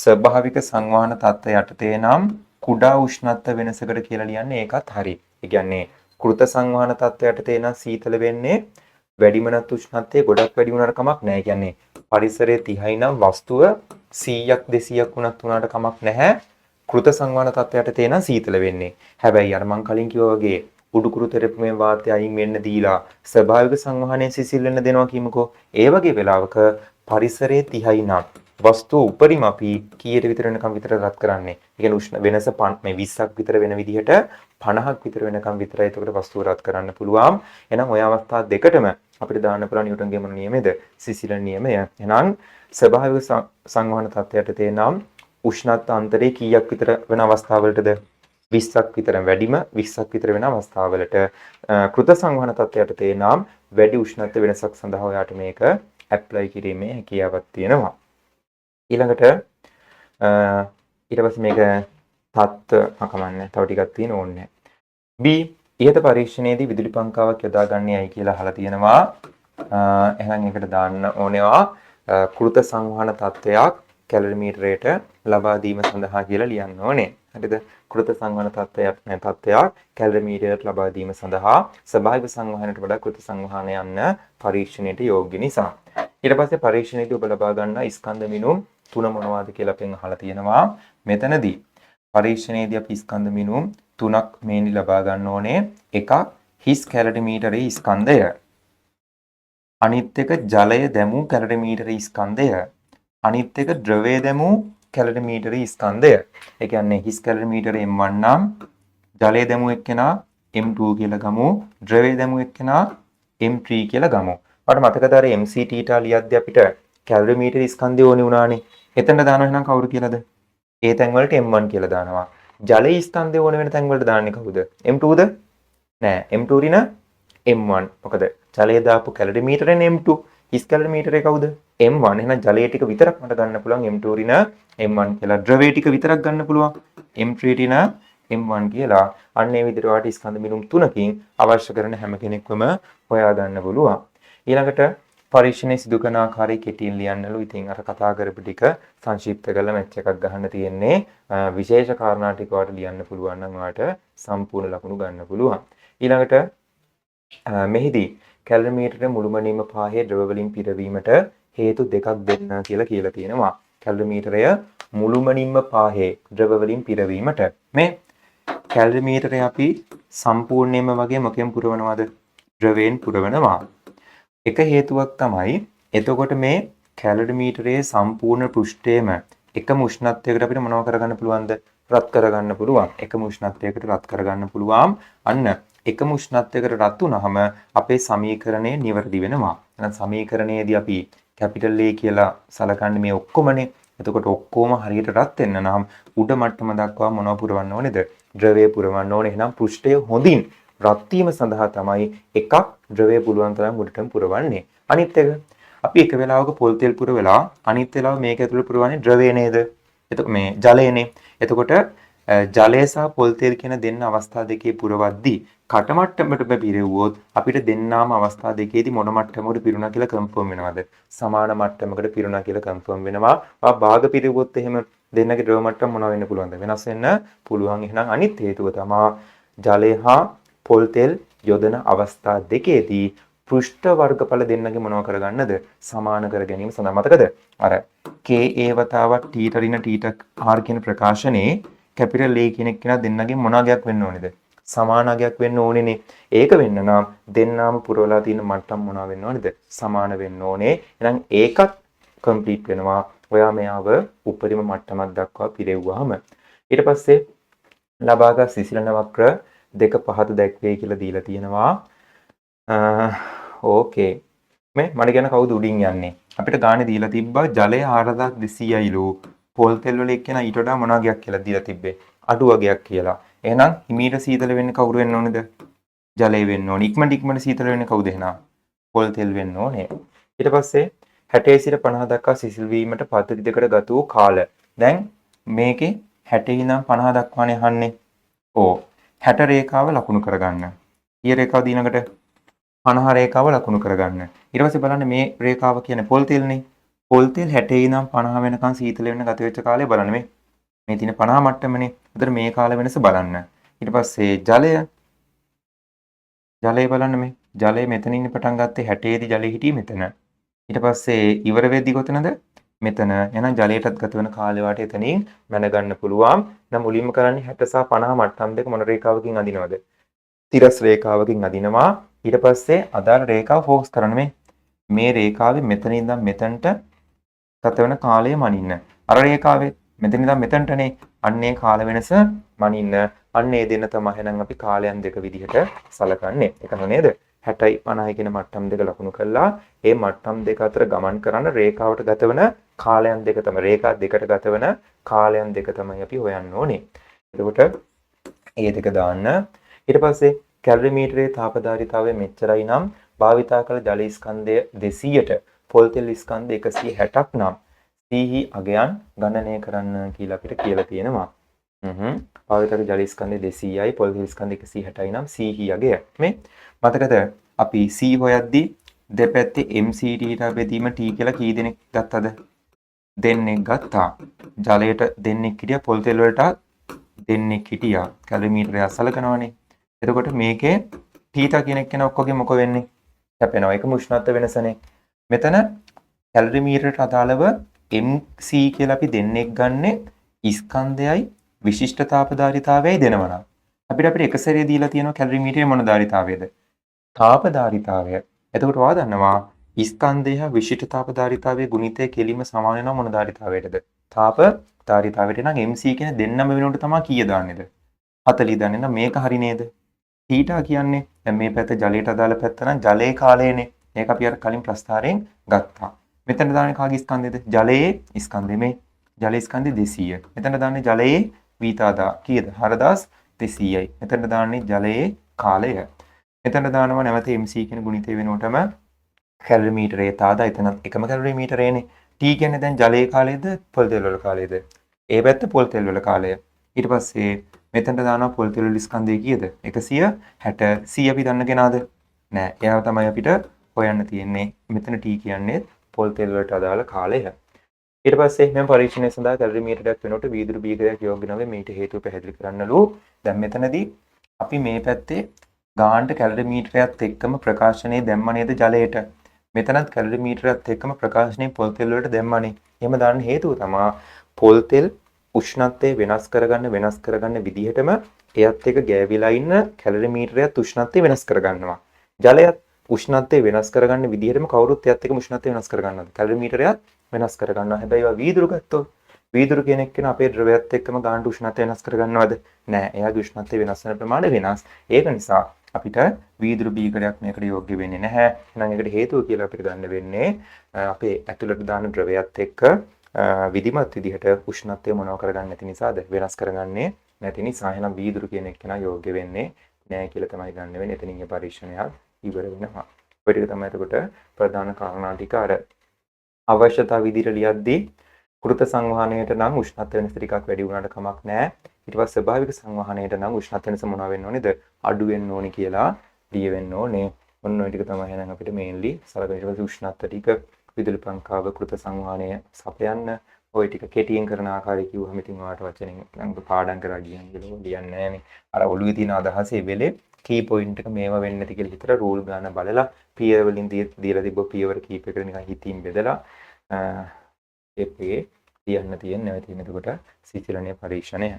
ස්වභාවික සංවහන තත්ත්ව යටතේ නම් කුඩා උෂ්ණත්ව වෙනසකට කියලා ලියන්නේ ඒකත් හරි. ඒ කියන්නේ කෘත සංවහන තත්ත්ව යටතේ නම් සීතල වෙන්නේ වැඩිමනත් උෂ්ණත්වයේ ගොඩක් වැඩි වුණාට කමක් නැහැ. කියන්නේ පරිසරයේ 30යි නම් වස්තුව 100ක් 200ක් වුණත් උනාට කමක් නැහැ. කෘත සංවහන තත්ත්වයට තේන සීතල වෙන්නේ. හැබැයි අර මං කලින් කිව්වා වගේ උඩුකුරු තෙරපීමේ වාතය අයින් වෙන්න දීලා ස්වභාවික සංවහනයෙන් සිසිල් වෙන්න දෙනවා කියමුකෝ. ඒ වගේ වෙලාවක පරිසරයේ 30යි නම් වස්තුව උපරිම අපි කීයට විතර වෙනකම් විතර රත් කරන්නේ. ඒ කියන්නේ උෂ්ණ වෙනස මේ 20ක් විතර වෙන විදිහට 50ක් විතර වෙනකම් විතරයි එතකොට වස්තුව රත් කරන්න පුළුවන්. එහෙනම් ඔය අවස්ථා දෙකටම අපිට දාන්න පුළුවන් නිව්ටන්ගේ මොන නියමයේද? සිසිලන නියමය. එහෙනම් ස්වභාවික සංවහන තත්ත්වයට තේනම් උෂ්ණත්ව අන්තරේ කීයක් විතර වෙන අවස්ථාවලටද? 20ක් විතර වැඩිම 20ක් විතර වෙන අවස්ථාවලට කෘත සංවහන තත්ත්වයට තේනම් වැඩි උෂ්ණත්ව වෙනසක් සඳහා ඔයාට මේක ඇප්ලයි කිරීමේ හැකියාවක් තියෙනවා. ඊළඟට ඊට පස්සේ මේක තත්ත්ව කමන්නේ තව ටිකක් තියෙන ඕනේ. B ඉහත පරීක්ෂණයේදී විදුලි පංකාවක් යොදා ගන්නේයි කියලා අහලා තියෙනවා. එහෙනම් ඒකට දාන්න ඕනේවා කෘත සංවහන තත්ත්වයක් කැලරිමීටරයට ලබා දීම සඳහා කියලා ලියන්න ඕනේ. හරිද? කෘත සංවහන තත්ත්වයක් කැලරිමීටරයට ලබා දීම සඳහා ස්වභාවික සංවහනයට වඩා කෘත සංවහනය යන්න පරීක්ෂණයට යෝග්‍ය නිසා. ඊට පස්සේ පරීක්ෂණයේදී ඔබ ලබා ගන්නා ස්කන්ධ මිනුම් තුන මොනවද කියලා අපෙන් අහලා තියෙනවා. මෙතනදී පරීක්ෂණයේදී අපි ස්කන්ධ මිනුම් තුනක් මේනි ලබා ගන්න ඕනේ. එකක් හිස් කැලරිමීටරයේ ස්කන්ධය. අනිත් එක ජලය දැමූ කැලරිමීටරයේ ස්කන්ධය. අනිත් එක ද්‍රවය දැමූ කැලරිමීටරයේ ස්කන්ධය. ඒ කියන්නේ හිස් කැලරිමීටරය M1 නම් ජලය දැමූ එක්කෙනා M2 කියලා ගමු. ද්‍රවය දැමූ එක්කෙනා M3 කියලා ගමු. අපට මතකද අර MC θ ලියද්දී අපිට කැලරිමීටර ස්කන්ධය ඕනේ වුණානේ. එතන දානවා එහෙනම් කවුරු කියලාද? ඒ තැන් වලට M1 කියලා දානවා. ජලයේ ස්කන්ධය ඕන වෙන තැන් වලට දාන්නේ කවුද? M2ද? නෑ. M2 රින M1. මොකද ජලයේ දාපු කැලරිමීටරෙන් M2. හිස් කැලරිමීටරේ කවුද? M1. එහෙනම් ජලයේ ටික විතරක් මට ගන්න පුළුවන් M2 රින M1 කියලා. ද්‍රවයේ ටික විතරක් ගන්න පුළුවන් M3 රින M1 කියලා. අන්න ඒ විදිහට වාට ස්කන්ධ මිනුම් තුනකින් අවශ්‍ය කරන හැම කෙනෙක්වම හොයා ගන්න පුළුවන්. ඊළඟට පරීක්ෂණයේ සිදු කරන ආකාරය කෙටියෙන් ලියන්නලු. ඉතින් අර කතා කරපු ටික සංක්ෂිප්ත කරලා මැච් එකක් ගහන්න තියෙන්නේ. විශේෂ කාරණා ටික වාට ලියන්න පුළුවන් නම් වාට සම්පූර්ණ ලකුණු ගන්න පුළුවන්. ඊළඟට මෙහිදී කැලරිමීටරේ මුළුමනින්ම පාහේ ද්‍රව වලින් පිරවීමට හේතු දෙකක් දෙන්න කියලා තියෙනවා. කැලරිමීටරය මුළුමනින්ම පාහේ ද්‍රව වලින් පිරවීමට මේ කැලරිමීටරය අපි සම්පූර්ණයෙන්ම වගේ මොකෙන් පුරවනවද? ද්‍රවයෙන් පුරවනවා. එක හේතුවක් තමයි එතකොට මේ කැලරිමීටරයේ සම්පූර්ණ පෘෂ්ඨයේම එකම උෂ්ණත්වයකට අපිට මොනව කරගන්න පුළුවන්ද? රත් කරගන්න පුළුවන්. එකම උෂ්ණත්වයකට රත් කරගන්න පුළුවන්. අන්න එකම උෂ්ණත්වයකට රත් වුනහම අපේ සමීකරණය නිවැරදි වෙනවා. එහෙනම් සමීකරණයේදී අපි කැපිටල් A කියලා සලකන්නේ මේ ඔක්කොමනේ. එතකොට ඔක්කොම හරියට රත් වෙන්න නම් උඩ මට්ටම දක්වා මොනව පුරවන්න ඕනේද? ද්‍රවය පුරවන්න ඕනේ. එහෙනම් පෘෂ්ඨය හොඳින් රත් වීම සඳහා තමයි එකක් ද්‍රවය පුළුවන් තරම් උඩටම පුරවන්නේ. අනිත් එක අපි එක වෙලාවක පොල් තෙල් පුරවලා අනිත් වෙලාව මේක ඇතුළේ පුරවන්නේ ද්‍රවය නේද? එතකොට මේ ජලයනේ. එතකොට ජලය සහ පොල් තෙල් කියන දෙන්න අවස්ථා දෙකේ පුරවද්දී කට මට්ටමට පිරෙව්වොත් අපිට දෙන්නාම අවස්ථා දෙකේදී මොන මට්ටමකට පිරුණා කියලා කන්ෆර්ම් වෙනවද? සමාන මට්ටමකට පිරුණා කියලා කන්ෆර්ම් වෙනවා. භාග පිරෙව්වොත් එහෙම දෙන්නගේ ද්‍රව මට්ටම මොනවා වෙන්න පුළුවන්ද? වෙනස් වෙන්න පුළුවන්. එහෙනම් අනිත් හේතුව තමයි ජලය හා පොල් තෙල් යොදන අවස්ථා දෙකේදී පෘෂ්ඨ වර්ගඵල දෙන්නගේ මොනව කරගන්නද? සමාන කර ගැනීම සඳහා. මතකද? අර KA වතාවක් T රින T R කියන ප්‍රකාශනයේ කැපිටල් A කියන කෙනා දෙන්නගේ මොනවාගයක් වෙන්න ඕනේද? සමානගයක් වෙන්න ඕනේනේ. ඒක වෙන්න නම් දෙන්නාම පුරවලා තියෙන මට්ටම් මොනවා වෙන්න ඕනේද? සමාන වෙන්න ඕනේ. එහෙනම් ඒකත් කම්ප්ලීට් වෙනවා. ඔයා මෙයාව උපරිම මට්ටමක් දක්වා පිරෙව්වහම ඊට පස්සේ ලබාගත් සිසිලන වක්‍ර දෙක පහත දැක්වේ කියලා දීලා තියෙනවා. ඕකේ. මේ මට කියන කවුද උඩින් යන්නේ? අපිට ගානේ දීලා තිබ්බා ජලය 4200යිලු. පොල් තෙල් වල එක්කෙනා ඊට වඩා මොනවාගයක් කියලා දීලා තිබ්බේ? අඩු වගයක් කියලා. එහෙනම් හිමීට සීතල වෙන්නේ කවුරු වෙන්න ඕනේද? ජලය වෙන්න ඕනේ. ඉක්මනට සීතල වෙන්නේ කවුද එහෙනම්? පොල් තෙල් වෙන්න ඕනේ. ඊට පස්සේ 60 සිට 50 දක්වා සිසිල් වීමට පද්ධති දෙකට ගත වූ කාල. දැන් මේකේ 60 ඉඳන් 50 දක්වානේ අහන්නේ. ඕ 60 රේඛාව ලකුණු කරගන්න. ඊය රේඛාව දිනකට 50 රේඛාව ලකුණු කරගන්න. ඊට පස්සේ බලන්න මේ රේඛාව කියන්නේ පොල් තෙල්නේ. පොල් තෙල් 60 ඉඳන් 50 වෙනකන් සීතල වෙන්න ගත වෙච්ච කාලය බලන්න මේ තියෙන 50 මට්ටමනේ. උදේට මේ කාල වෙනස බලන්න. ඊට පස්සේ ජලය බලන්න මේ. ජලය මෙතනින් පටන් ගත්තේ 60 දී ජලය හිටියේ මෙතන. ඊට පස්සේ ඉවර වෙද්දි කොතනද? මෙතන. එහෙනම් ජලයටත් ගත වෙන කාලය වාට එතනින් මැනගන්න පුළුවන්. නම් මුලින්ම කරන්නේ 60 සහ 50 මට්ටම් දෙක මොන රේඛාවකින් අදිනවද? තිරස් රේඛාවකින් අදිනවා. ඊට පස්සේ අදාළ රේඛාව ફોකස් කරන්න මේ රේඛාවේ මෙතන ඉඳන් මෙතනට ගත වෙන කාලය මනින්න. අර රේඛාවේ මෙතන ඉඳන් මෙතනටනේ අන්නේ කාල වෙනස මනින්න. අන්නේ දෙන්න තමයි එහෙනම් අපි කාලයන් දෙක විදිහට සලකන්නේ. ඒක නේද? 60යි 50යි කියන මට්ටම් දෙක ලකුණු කළා. ඒ මට්ටම් දෙක අතර ගමන් කරන රේඛාවට ගතවන කාලයන් දෙක තමයි රේඛා දෙකට ගතවන කාලයන් දෙක තමයි අපි හොයන්න ඕනේ. එතකොට ඒ දෙක දාන්න. ඊට පස්සේ කැලරිමීටරයේ තාපධාරීතාවය මෙච්චරයි නම් භාවිතා කළ ජල ස්කන්ධය 200ට පොල් තෙල් ස්කන්ධ 160ක් නම් සීහි අගයන් ගණනය කරන්න කියලා අපිට කියලා තියෙනවා. භාවිතා කළ ජල ස්කන්ධය 200යි පොල් තෙල් ස්කන්ධ 160යි නම් සීහි අගය. මේ මතකද අපි C හොයද්දී දෙපැත්තේ MCT බෙදීම T කියලා කී දෙනෙක් ගත්තද? දෙන්නෙක් ගත්තා. ජලයට දෙන්නෙක් හිටියා, පොල් තෙල් වලට දෙන්නෙක් හිටියා. කැලරිමීටරය අසලකනවනේ. එතකොට මේකේ θ කියන එක ඔක්කොගේ මොක වෙන්නේ? කැපෙනවා. ඒක උෂ්ණත්ව වෙනසනේ. මෙතන කැලරිමීටරට අදාළව MC කියලා අපි දෙන්නෙක් ගන්නෙ ස්කන්ධයයි විශිෂ්ට තාපධාරිතාවයයි දෙනවා නම් අපිට එක සැරේ දීලා තියෙනවා කැලරිමීටරේ මොන ධාරිතාවයද? තාපධාරිතාවය. එතකොට ඔයා දන්නවා ස්කන්ධය හා විශිෂ්ට තාපධාරිතාවයේ ගුණිතය කෙලින්ම සමාන වෙනවා මොන ධාරිතාවයටද? තාපධාරිතාවයට. නම් MC කියන දෙන්නම වෙනකොට තමයි කීය දාන්නේද? 40 දාන්නේ. නම් මේක හරි නේද? θ කියන්නේ දැන් මේ පැත්ත ජලයට අදාළ පැත්ත නම් ජලයේ කාලයනේ. ඒක අපි අර කලින් ප්‍රස්ථාරයෙන් ගත්තා. මෙතන දාන්නේ කාගේ ස්කන්ධයද? ජලයේ ස්කන්ධය. මේ ජලයේ ස්කන්ධය 200. මෙතන දාන්නේ ජලයේ වීතාදා කීයද? 4200යි. මෙතන දාන්නේ ජලයේ කාලය. මෙතන දානවා නැවත MC කියන ගුණිතය වෙනුවටම කැලරිමීටරේ තාදා. එතන එකම කැලරිමීටරේනේ. T කියන්නේ දැන් ජලයේ කාලයද පොල් තෙල් වල කාලයද? ඒ පැත්ත පොල් තෙල් වල කාලය. ඊට පස්සේ මෙතනට දානවා පොල් තෙල් වල ස්කන්ධය කීයද? 160. C අපි දන්න කෙනාද? නෑ. එයාව තමයි අපිට හොයන්න තියෙන්නේ. මෙතන T කියන්නේ පොල් තෙල් වලට අදාළ කාලය. ඊට පස්සේ මම පරීක්ෂණය සඳහා කැලරිමීටරයක් වෙනකොට වීදුරු බීජයක් යොග්‍ය නොවේ මීට හේතුව පැහැදිලි කරන්නලු. දැන් මෙතනදී අපි මේ පැත්තේ ගානට කැලරිමීටරයත් එක්කම ප්‍රකාශනයේ දැම්ම නේද ජලයට. මෙතනත් කැලරිමීටරයත් එක්කම ප්‍රකාශනයේ පොල් තෙල් වලට දැම්මනේ. එහෙම දාන්න හේතුව තමයි පොල් තෙල් උෂ්ණත්වය වෙනස් කරගන්න විදිහටම එයත් එක්ක ගෑවිලා ඉන්න කැලරිමීටරයත් උෂ්ණත්වය වෙනස් කරගන්නවා. ජලයත් උෂ්ණත්වය වෙනස් කරගන්න විදිහටම කවුරුත් එයත් එක්ක උෂ්ණත්වය වෙනස් කරගන්නවා. කැලරිමීටරයත් වෙනස් කරගන්නවා. හැබැයි ඒවා වීදුරු ගත්තොත් වීදුරු කියන එක්කන අපේ ද්‍රවයත් එක්කම ගානට උෂ්ණත්වය වෙනස් කරගන්නවද? නෑ. එයාගේ උෂ්ණත්වය වෙනස් වෙන ප්‍රමාණය වෙනස්. ඒක නිසා අපිට වීදුරු බීකරයක් මේකට යෝග්‍ය වෙන්නේ නැහැ. එහෙනම් ඒකට හේතුව කියලා අපිට ගන්න වෙන්නේ අපේ ඇතුළට දාන ද්‍රවයත් එක්ක විධිමත් විදිහට උෂ්ණත්වය මොනව කරගන්න නැති නිසාද? වෙනස් කරගන්නේ නැති නිසා. එහෙනම් වීදුරු කියන එක්කන යෝග්‍ය වෙන්නේ නැහැ කියලා තමයි ගන්න වෙන්නේ. එතනින් ඒ පරීක්ෂණයක් ඉවර වෙනවා. ඔය ටික තමයි එතකොට ප්‍රධාන කාරණා ටික. අර අවශ්‍යතාව විදිහට ලියද්දී කෘත සංවහනයට නම් උෂ්ණත්ව වෙනස ටිකක් වැඩි වුණාට කමක් නැහැ. ඊට පස්සේ ස්වභාවික සංවහනයට නම් උෂ්ණත්ව වෙනස මොනවා වෙන්න ඕනේද? අඩු වෙන්න ඕනි කියලා ලියවෙන්න ඕනේ. ඔන්න ඔය ටික තමයි එහෙනම් අපිට මේන්ලි සලකන. ඊට පස්සේ උෂ්ණත්ව ටික විදුලි පංකාව කෘත සංවහනය සපයන්න ඔය ටික කෙටියෙන් කරන ආකාරය කිව්වම ඉතින් ඔයාලට වචනෙන් නම් පාඩම් කරලා ලියන්නේ නැහැ. අර ඔළුවේ තියෙන අදහසේ වෙලේ කී පොයින්ට් එක මේව වෙන්නේ නැති කියලා හිතලා රූල් ගන්න බලලා පියවර වලින් දීලා තිබ්බ පියවර කීපයකට නිකන් හිතින් බෙදලා ඒකේ තියන්න තියෙන නැවතින එතකොට සිසිලණය පරීක්ෂණය